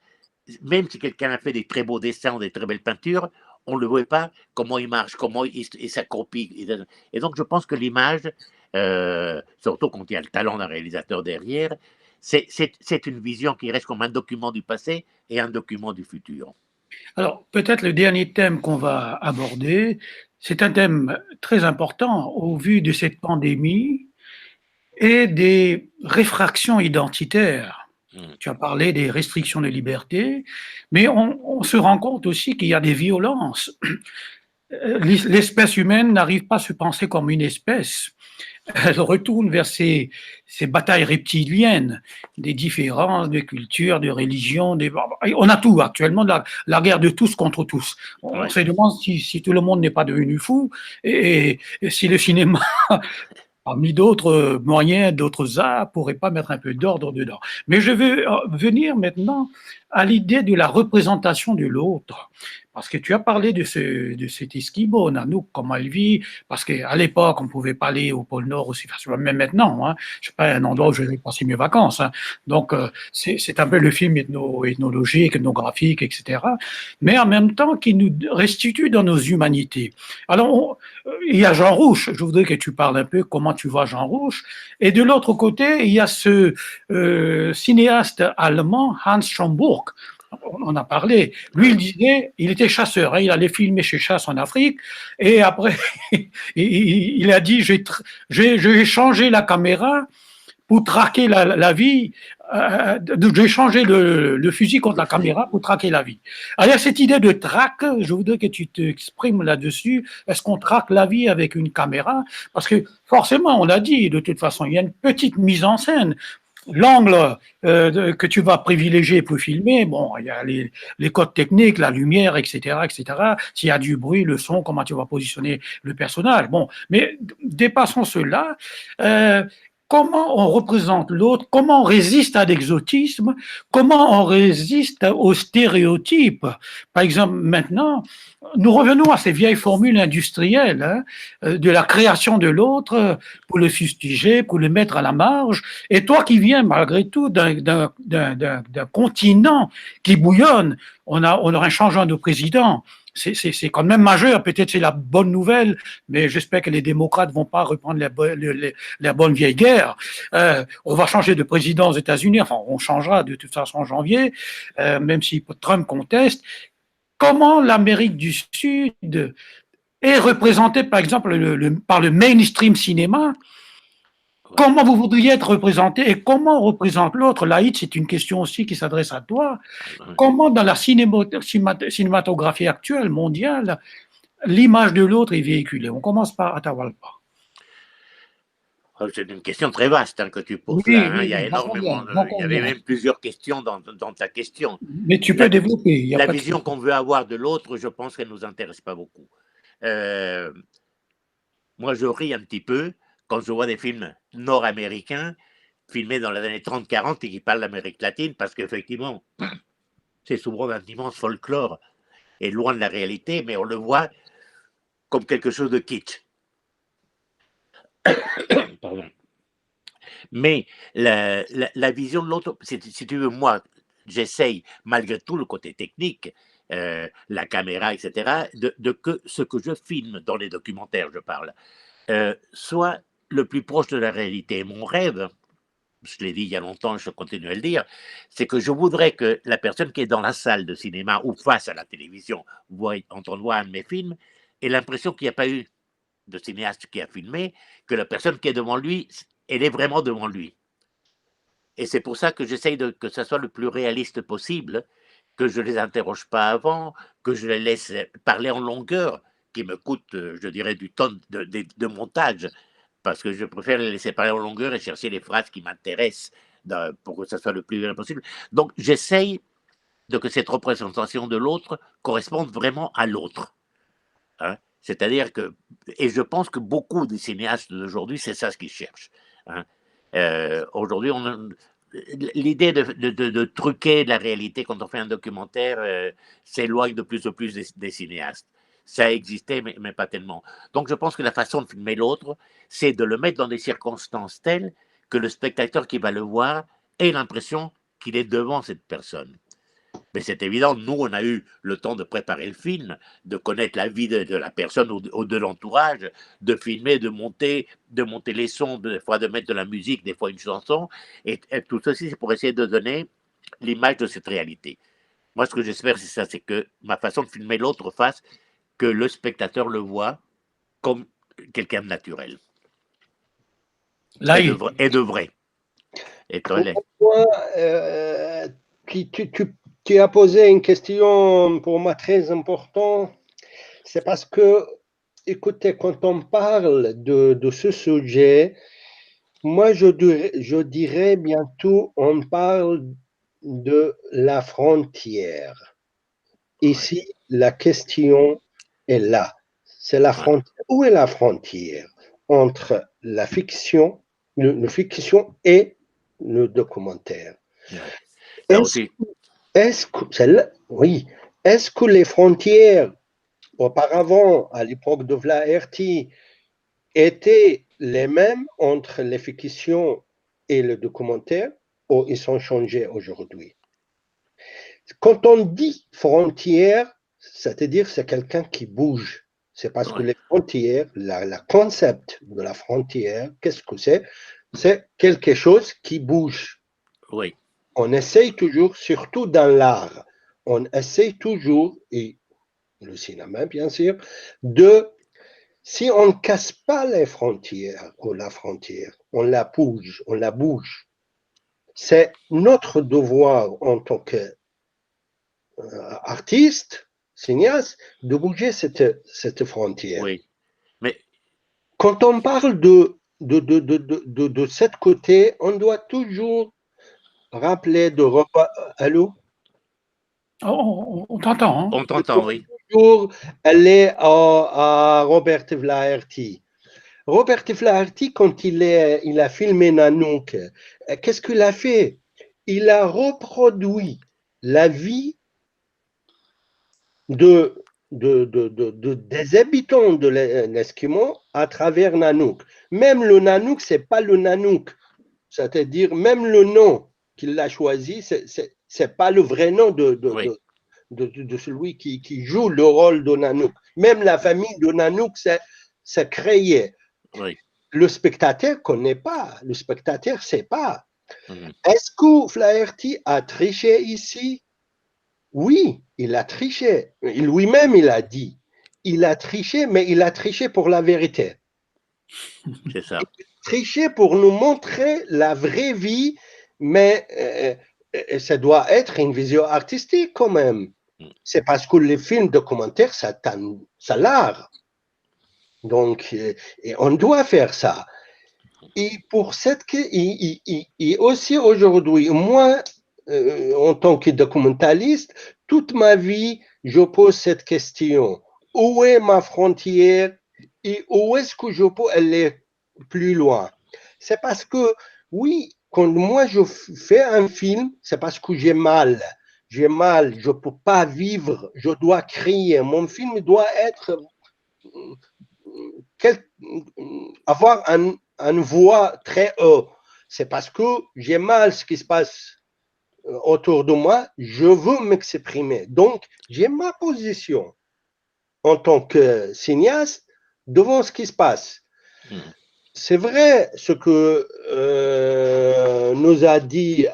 même si quelqu'un a fait des très beaux dessins ou des très belles peintures, on ne voit pas comment il marche, comment il s'accroupit. Et donc, je pense que l'image, surtout quand il y a le talent d'un réalisateur derrière, c'est une vision qui reste comme un document du passé et un document du futur. Alors, peut-être le dernier thème qu'on va aborder, c'est un thème très important au vu de cette pandémie et des réfractions identitaires. Tu as parlé des restrictions de liberté, mais on se rend compte aussi qu'il y a des violences. L'espèce humaine n'arrive pas à se penser comme une espèce. Elle retourne vers ces batailles reptiliennes, des différences de culture, de religion. On a tout actuellement, la guerre de tous contre tous. On se demande si tout le monde n'est pas devenu fou et si le cinéma parmi d'autres moyens, d'autres arts, pourrait pas mettre un peu d'ordre dedans. Mais je veux venir maintenant à l'idée de la représentation de l'autre. Parce que tu as parlé de cet Esquimau, Nanook, comment il vit, parce qu'à l'époque, on ne pouvait pas aller au pôle Nord aussi facilement, même maintenant, hein, je ne sais pas, un endroit où je vais passer mes vacances. Hein. Donc, c'est un peu le film ethnologique, ethnographique, etc., mais en même temps qui nous restitue dans nos humanités. Alors, il y a Jean Rouch, je voudrais que tu parles un peu comment tu vois Jean Rouch, et de l'autre côté, il y a ce cinéaste allemand, Hans Schomburg, on a parlé. Lui, il disait, il était chasseur, hein, il allait filmer chez Chasse en Afrique, et après, il a dit, j'ai changé la caméra pour traquer la vie, j'ai changé le fusil contre la caméra pour traquer la vie. Alors, il y a cette idée de traque, je voudrais que tu t'exprimes là-dessus. Est-ce qu'on traque la vie avec une caméra? Parce que forcément, on l'a dit, de toute façon, il y a une petite mise en scène. L'angle que tu vas privilégier pour filmer, bon, il y a les codes techniques, la lumière, etc., etc. S'il y a du bruit, le son, comment tu vas positionner le personnage. Bon, mais dépassons cela. Comment on représente l'autre, comment on résiste à l'exotisme, comment on résiste aux stéréotypes. Par exemple, maintenant, nous revenons à ces vieilles formules industrielles de la création de l'autre pour le fustiger, pour le mettre à la marge. Et toi qui viens malgré tout d'un continent qui bouillonne, on aura un changement de président. C'est quand même majeur, peut-être c'est la bonne nouvelle, mais j'espère que les démocrates vont pas reprendre la bonne vieille guerre. On va changer de président aux États-Unis, enfin on changera de toute façon en janvier, même si Trump conteste. Comment l'Amérique du Sud est représentée, par exemple, par le mainstream cinéma? Comment vous voudriez être représenté et comment on représente l'autre? Laïd, c'est une question aussi qui s'adresse à toi. Comment dans la cinématographie actuelle, mondiale, l'image de l'autre est véhiculée? On commence par Atahualpa. C'est une question très vaste hein, que tu poses oui, là. Hein. Oui, il y a énormément. Il y avait même plusieurs questions dans ta question. Mais tu peux développer. La vision qu'on veut avoir de l'autre, je pense qu'elle ne nous intéresse pas beaucoup. Moi, je ris un petit peu quand je vois des films nord-américains filmés dans les années 30-40 et qui parlent d'Amérique latine, parce qu'effectivement, c'est souvent d'un immense folklore et loin de la réalité, mais on le voit comme quelque chose de kitsch. Pardon. Mais la vision de l'autre, si tu veux, moi, j'essaye, malgré tout le côté technique, la caméra, etc., de que ce que je filme dans les documentaires, je parle, soit le plus proche de la réalité. Mon rêve, je l'ai dit il y a longtemps, je continue à le dire, c'est que je voudrais que la personne qui est dans la salle de cinéma ou face à la télévision, entendre un de mes films, ait l'impression qu'il n'y a pas eu de cinéaste qui a filmé, que la personne qui est devant lui, elle est vraiment devant lui. Et c'est pour ça que j'essaye que ça soit le plus réaliste possible, que je ne les interroge pas avant, que je les laisse parler en longueur, qui me coûte, je dirais, du temps de montage, parce que je préfère les laisser parler en longueur et chercher les phrases qui m'intéressent pour que ça soit le plus vrai possible. Donc j'essaye de que cette représentation de l'autre corresponde vraiment à l'autre. Hein. C'est-à-dire que, et je pense que beaucoup des cinéastes d'aujourd'hui, c'est ça ce qu'ils cherchent. Hein. Aujourd'hui, l'idée de truquer la réalité quand on fait un documentaire s'éloigne de plus en plus des cinéastes. Ça a existé, mais pas tellement. Donc, je pense que la façon de filmer l'autre, c'est de le mettre dans des circonstances telles que le spectateur qui va le voir ait l'impression qu'il est devant cette personne. Mais c'est évident, nous, on a eu le temps de préparer le film, de connaître la vie de la personne ou de l'entourage, de filmer, de monter les sons, des fois de mettre de la musique, des fois une chanson. Et tout ceci, c'est pour essayer de donner l'image de cette réalité. Moi, ce que j'espère, c'est ça, c'est que ma façon de filmer l'autre fasse que le spectateur le voit comme quelqu'un de naturel. Là, Et de vrai. Et moi, tu as posé une question pour moi très importante. C'est parce que, écoutez, quand on parle de ce sujet, moi, je dirais bientôt, on parle de la frontière. Ici, la question est là. C'est la frontière. Où est la frontière entre la fiction, le fiction et le documentaire? Oui, est-ce que les frontières auparavant, à l'époque de Flaherty, étaient les mêmes entre les fictions et le documentaire ou ils sont changés aujourd'hui? Quand on dit frontière, c'est-à-dire c'est quelqu'un qui bouge. C'est parce que les frontières, la concept de la frontière, qu'est-ce que c'est? C'est quelque chose qui bouge. Oui. On essaye toujours, surtout dans l'art, on essaye toujours, et le cinéma bien sûr, si on ne casse pas les frontières ou la frontière, on la bouge, C'est notre devoir en tant qu'artiste, cinéaste, de bouger cette frontière. Oui. Mais quand on parle de cette côté, on doit toujours rappeler de repas. Allô? on t'entend. Hein? On t'entend, oui. Toujours aller à Robert Flaherty. Robert Flaherty, quand il a filmé Nanook, qu'est-ce qu'il a fait? Il a reproduit la vie des habitants de l'Esquimau à travers Nanook. Même le Nanook, ce n'est pas le Nanook. C'est-à-dire, même le nom qu'il a choisi, ce n'est pas le vrai nom de celui qui joue le rôle de Nanook. Même la famille de Nanook s'est créée. Oui. Le spectateur ne connaît pas, le spectateur ne sait pas. Est-ce que Flaherty a triché ici? Oui, il a triché. Lui-même, il a dit. Il a triché, mais il a triché pour la vérité. C'est ça. Il a triché pour nous montrer la vraie vie, mais ça doit être une vision artistique quand même. C'est parce que les films documentaires, ça l'art. Donc, on doit faire ça. Et pour et aussi aujourd'hui, moi, en tant que documentaliste, toute ma vie, je pose cette question. Où est ma frontière et où est-ce que je peux aller plus loin? C'est parce que, oui, quand moi je fais un film, c'est parce que j'ai mal. J'ai mal, je ne peux pas vivre, je dois crier. Mon film doit être avoir une voix très haut. C'est parce que j'ai mal ce qui se passe autour de moi, je veux m'exprimer. Donc, j'ai ma position en tant que cinéaste devant ce qui se passe. C'est vrai ce que nous a dit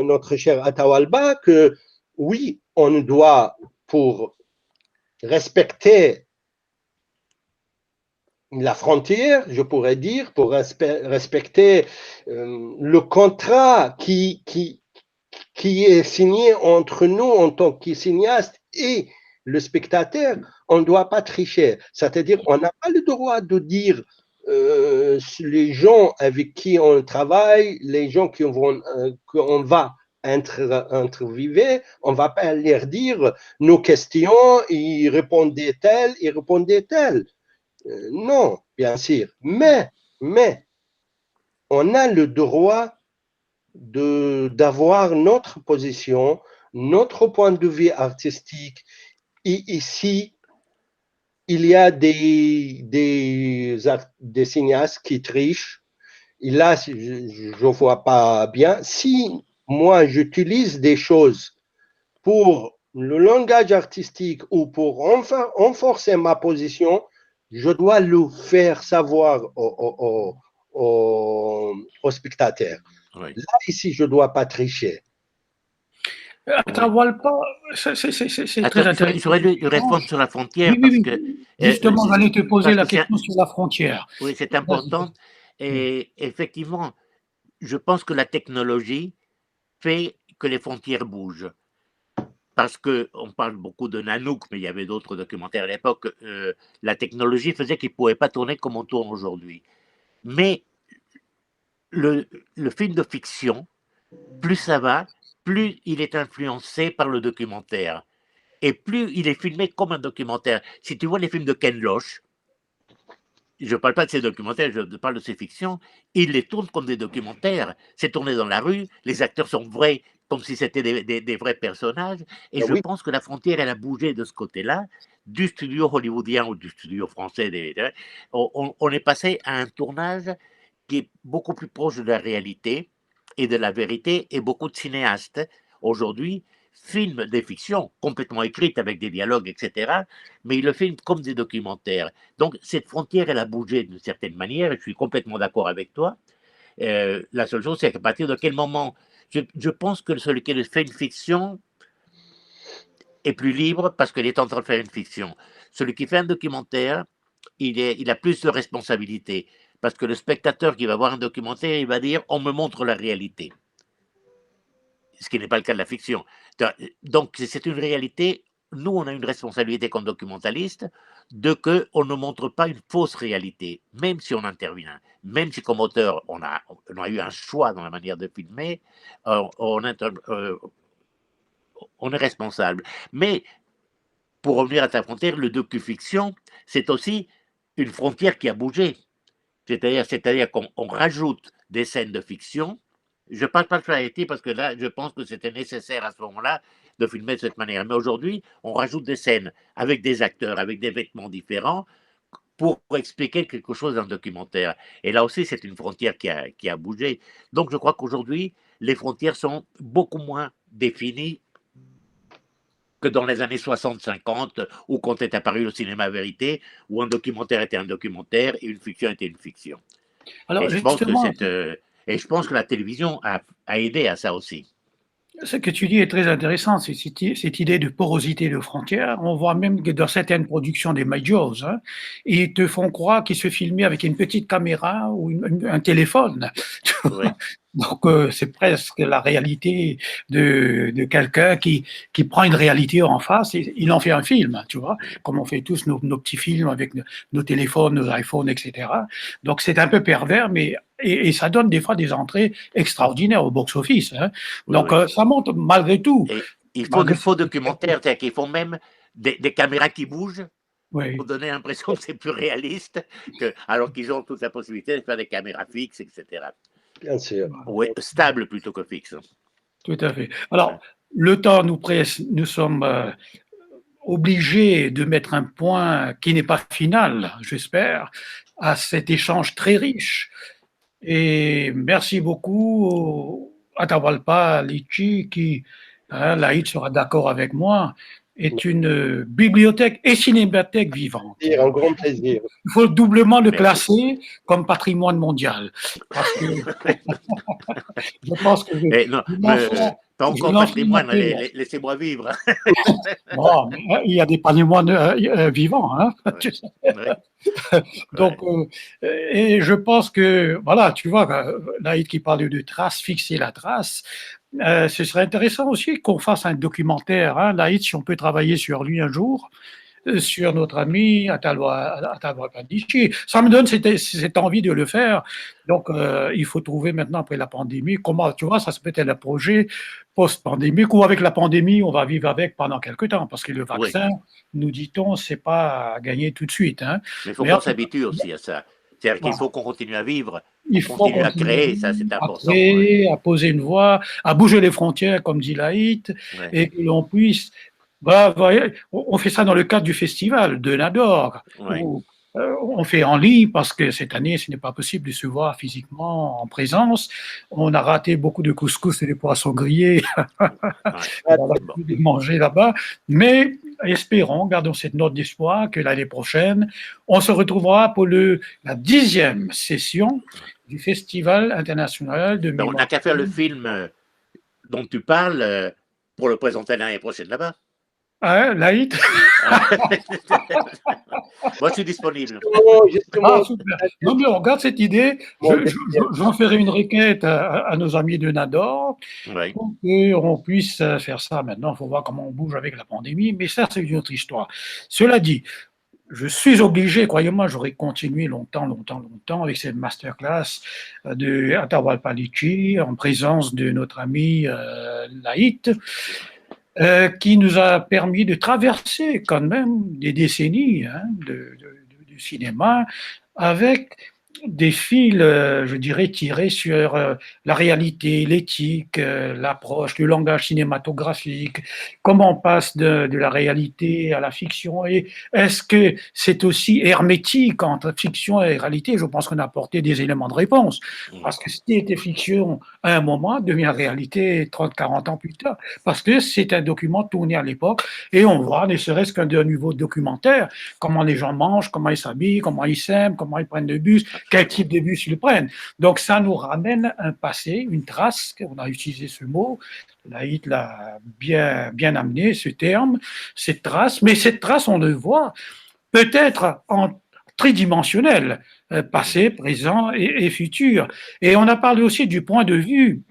notre cher Atahualpa, que oui, on doit, pour respecter la frontière, je pourrais dire, pour respecter le contrat qui est signé entre nous en tant que cinéaste et le spectateur, on ne doit pas tricher. C'est-à-dire, on n'a pas le droit de dire les gens avec qui on travaille, les gens qu'on va interviewer, on ne va pas leur dire nos questions, ils répondaient tel, ils répondaient tel. Non, bien sûr. Mais, on a le droit d'avoir notre position, notre point de vue artistique. Et ici, il y a des cinéastes qui trichent. Et là, je ne vois pas bien. Si moi, j'utilise des choses pour le langage artistique ou pour renforcer ma position, je dois le faire savoir aux spectateurs. Oui. Là, ici, je ne dois pas tricher. Atahualpa, c'est très Attends, intéressant. j'aurais dû répondre sur la frontière Oui, oui, parce oui. que Justement, j'allais te poser parce la que question sur la frontière. oui, c'est Vas-y. important. Et effectivement, je pense que la technologie fait que les frontières bougent. Parce qu'on parle beaucoup de Nanook, mais il y avait d'autres documentaires à l'époque. La technologie faisait qu'ils ne pouvaient pas tourner comme on tourne aujourd'hui. Mais le film de fiction, plus ça va, plus il est influencé par le documentaire. Et plus il est filmé comme un documentaire. Si tu vois les films de Ken Loach, je ne parle pas de ces documentaires, je parle de ces fictions, il les tourne comme des documentaires. C'est tourné dans la rue, les acteurs sont vrais, comme si c'était des vrais personnages. Et je Oui, pense que la frontière, elle a bougé de ce côté-là, du studio hollywoodien ou du studio français. On est passé à un tournage qui est beaucoup plus proche de la réalité et de la vérité, et beaucoup de cinéastes aujourd'hui filment des fictions complètement écrites avec des dialogues, etc., mais ils le filment comme des documentaires. Donc cette frontière, elle a bougé d'une certaine manière, et je suis complètement d'accord avec toi. La seule chose, c'est qu'à partir de quel moment, je pense que celui qui fait une fiction est plus libre parce qu'il est en train de faire une fiction. Celui qui fait un documentaire, il a plus de responsabilité. Parce que le spectateur qui va voir un documentaire, il va dire on me montre la réalité. Ce qui n'est pas le cas de la fiction. Donc, c'est une réalité. Nous, on a une responsabilité comme documentaliste de qu'on ne montre pas une fausse réalité, même si on intervient. Même si, comme auteur, on a eu un choix dans la manière de filmer, on est responsable. Mais, pour revenir à ta frontière, le docu-fiction, c'est aussi une frontière qui a bougé. C'est-à-dire qu'on rajoute des scènes de fiction. Je ne parle pas de réalité parce que là, je pense que c'était nécessaire à ce moment-là de filmer de cette manière. Mais aujourd'hui, on rajoute des scènes avec des acteurs, avec des vêtements différents pour expliquer quelque chose dans le documentaire. Et là aussi, c'est une frontière qui a bougé. Donc, je crois qu'aujourd'hui, les frontières sont beaucoup moins définies que dans les années 60-50, où quand est apparu le cinéma vérité, où un documentaire était un documentaire et une fiction était une fiction. Alors, Et je pense que justement, je pense que la télévision a aidé à ça aussi. ce que tu dis est très intéressant, cette idée de porosité de frontières. On voit même que dans certaines productions des majors, hein, ils te font croire qu'ils se filmaient avec une petite caméra ou un téléphone. Oui. Donc, c'est presque la réalité de quelqu'un qui prend une réalité en face et il en fait un film, tu vois, comme on fait tous nos petits films avec nos téléphones, nos iPhones, etc. Donc, c'est un peu pervers, mais et ça donne des fois des entrées extraordinaires au box-office. Hein. Oui, Donc, oui. ça montre malgré tout. Et il faut des faux documentaires, c'est-à-dire qu'ils font même des caméras qui bougent Oui. pour donner l'impression que c'est plus réaliste, alors qu'ils ont toute la possibilité de faire des caméras fixes, etc. bien sûr. Oui, stable plutôt que fixe. Tout à fait. Alors, le temps nous presse, nous sommes obligés de mettre un point qui n'est pas final, j'espère, à cet échange très riche. Et merci beaucoup à Atahualpa Lichi, qui, hein, Laïd sera d'accord avec moi, est une bibliothèque et cinémathèque vivante. Un grand plaisir. Il faut doublement le Merci. classer comme patrimoine mondial. Parce que je pense que Non, pas encore patrimoine, laissez-moi vivre. Bon, mais, il y a des patrimoines vivants. Hein, tu sais. Donc, et je pense que, voilà, tu vois, Naïd qui parlait de trace, fixer la trace, ce serait intéressant aussi qu'on fasse un documentaire. Hein, Naïd, si on peut travailler sur lui un jour, sur notre ami Atahualpa Lichi. Ça me donne cette envie de le faire. Donc, il faut trouver maintenant, après la pandémie, comment, tu vois, ça peut être un projet post-pandémique ou avec la pandémie, on va vivre avec pendant quelques temps, parce que le vaccin, nous dit-on, c'est pas à gagner tout de suite. Hein. Mais il faut qu'on s'habitue aussi à ça. C'est-à-dire qu'il faut qu'on continue à vivre, il faut continuer à créer, ça c'est important. À créer, à poser une voix, à bouger les frontières, comme dit Laït, et que l'on puisse. Bah, voyez, on fait ça dans le cadre du festival de Nador, où On fait en ligne parce que cette année, ce n'est pas possible de se voir physiquement en présence. On a raté beaucoup de couscous et des poissons grillés. On va les manger là-bas. Mais espérons, gardons cette note d'espoir que l'année prochaine, on se retrouvera pour la 10e session du Festival international de On n'a qu'à faire le film dont tu parles pour le présenter l'année prochaine là-bas. Ah, Laït. Moi, je suis disponible. Ah, super. Non, mais on regarde cette idée. J'en ferai une requête à nos amis de Nador Oui. pour qu'on puisse faire ça. Maintenant, il faut voir comment on bouge avec la pandémie, mais ça, c'est une autre histoire. Cela dit, je suis obligé, croyez-moi, j'aurais continué longtemps avec cette masterclass de Atahualpa-Lichi en présence de notre ami Laït. Qui nous a permis de traverser quand même des décennies du cinéma avec des fils, je dirais, tirés sur la réalité, l'éthique, l'approche, le langage cinématographique, comment on passe de la réalité à la fiction, et est-ce que c'est aussi hermétique entre fiction et réalité? Je pense qu'on a apporté des éléments de réponse, parce que ce qui était fiction à un moment devient réalité 30-40 ans plus tard, parce que c'est un document tourné à l'époque, et on voit, ne serait-ce qu'un niveau documentaire, comment les gens mangent, comment ils s'habillent, comment ils s'aiment, comment ils prennent le bus, quel type de bus ils prennent. Donc ça nous ramène un passé, une trace, on a utilisé ce mot, Laït l'a bien amené, ce terme, cette trace, mais cette trace, on le voit peut-être en tridimensionnel, passé, présent et futur. Et on a parlé aussi du point de vue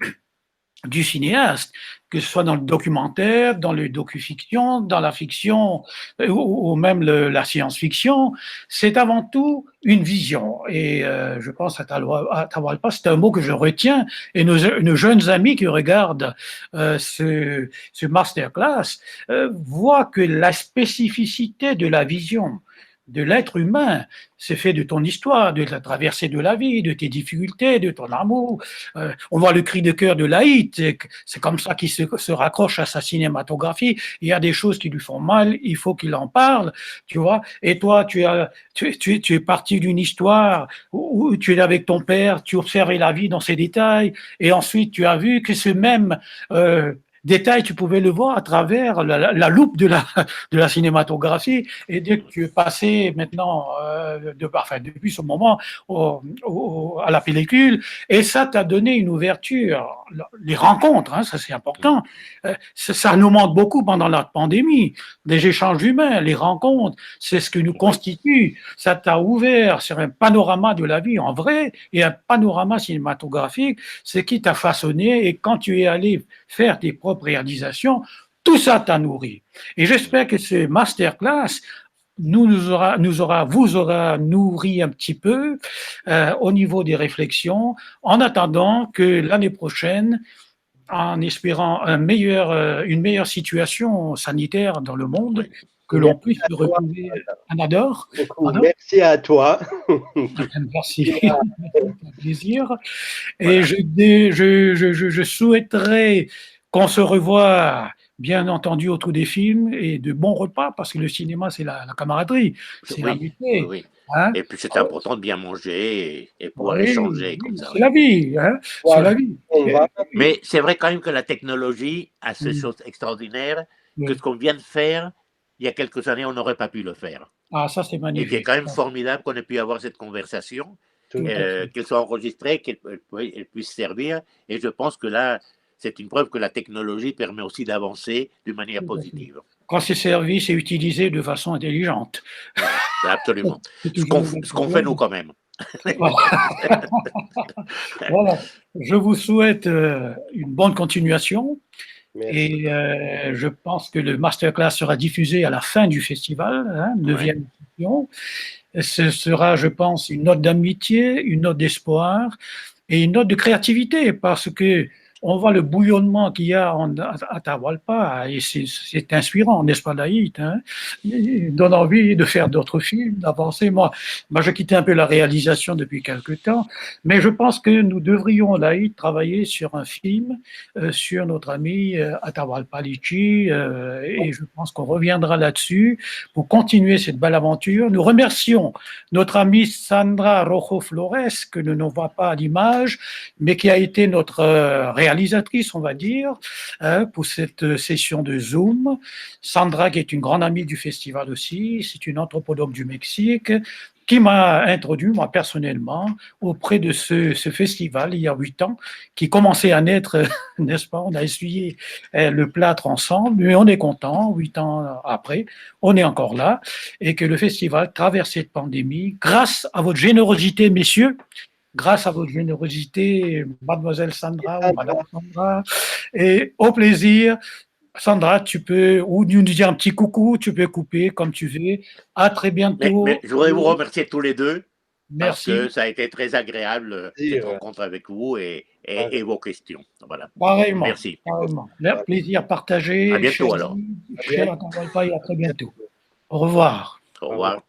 du cinéaste, que ce soit dans le documentaire, dans le docu-fiction, dans la fiction ou même la science-fiction, c'est avant tout une vision. Et je pense à Atahualpa, c'est un mot que je retiens, et nos jeunes amis qui regardent ce masterclass voient que la spécificité de la vision de l'être humain, c'est fait de ton histoire, de la traversée de la vie, de tes difficultés, de ton amour. On voit le cri de cœur de Laït, c'est comme ça qu'il se raccroche à sa cinématographie. Il y a des choses qui lui font mal, il faut qu'il en parle, tu vois. Et toi, tu es parti d'une histoire où tu es avec ton père, tu observais la vie dans ses détails, et ensuite tu as vu que ce même détail, tu pouvais le voir à travers la loupe de la cinématographie, et dès que tu es passé maintenant, depuis ce moment, à la pellicule, et ça t'a donné une ouverture. Les rencontres, ça c'est important, ça nous manque beaucoup pendant la pandémie, les échanges humains, les rencontres, c'est ce que nous constitue, ça t'a ouvert sur un panorama de la vie en vrai, et un panorama cinématographique, ce qui t'a façonné, et quand tu es allé faire tes propres réalisations, tout ça t'a nourri. Et j'espère que ce masterclass vous aura nourri un petit peu au niveau des réflexions, en attendant que l'année prochaine, en espérant une meilleure situation sanitaire dans le monde, que l'on puisse se retrouver à Nador. Merci à toi. Merci, c'est un plaisir. Et je souhaiterais qu'on se revoie, bien entendu, autour des films et de bons repas, parce que le cinéma, c'est la camaraderie, c'est l'amitié. Oui. Hein? Et puis c'est important de bien manger et pouvoir échanger comme ça. C'est la vie, c'est la vie. Mais c'est vrai quand même que la technologie a ces choses extraordinaires que ce qu'on vient de faire, il y a quelques années, on n'aurait pas pu le faire. Ah, ça c'est magnifique. Et qui est quand même formidable qu'on ait pu avoir cette conversation, qu'elle soit enregistrée, qu'elle puisse servir. Et je pense que là, c'est une preuve que la technologie permet aussi d'avancer de manière positive. Quand c'est servi, c'est utilisé de façon intelligente. Absolument. Ce qu'on fait nous quand même. Voilà. Je vous souhaite une bonne continuation. Merci. Et je pense que le masterclass sera diffusé à la fin du festival, 9e session. Ce sera, je pense, une note d'amitié, une note d'espoir et une note de créativité, parce que on voit le bouillonnement qu'il y a à Atahualpa, et c'est inspirant, n'est-ce pas, Laït, hein? Il donne envie de faire d'autres films, d'avancer. Moi, j'ai quitté un peu la réalisation depuis quelque temps, mais je pense que nous devrions, Laït, travailler sur un film sur notre ami Atahualpa Lichi, et je pense qu'on reviendra là-dessus pour continuer cette belle aventure. Nous remercions notre amie Sandra Rojo Flores, que nous ne voit pas à l'image, mais qui a été notre réalisatrice, on va dire, pour cette session de Zoom. Sandra, qui est une grande amie du festival aussi, c'est une anthropologue du Mexique, qui m'a introduit, moi, personnellement, auprès de ce festival, il y a 8 ans, qui commençait à naître, n'est-ce pas? On a essuyé le plâtre ensemble, mais on est content, 8 ans après, on est encore là, et que le festival traverse cette pandémie grâce à votre générosité, messieurs, grâce à votre générosité, mademoiselle Sandra ou madame Sandra, et au plaisir. Sandra, tu peux ou nous dire un petit coucou, tu peux couper comme tu veux. À très bientôt. Mais je voudrais vous remercier tous les deux. Merci. Parce que ça a été très agréable, cette rencontre avec vous et vos questions. Voilà. Pareillement. Merci. Pareillement. Plaisir partagé. À bientôt alors. Cher Atahualpa, et à très bientôt. Au revoir. Au revoir.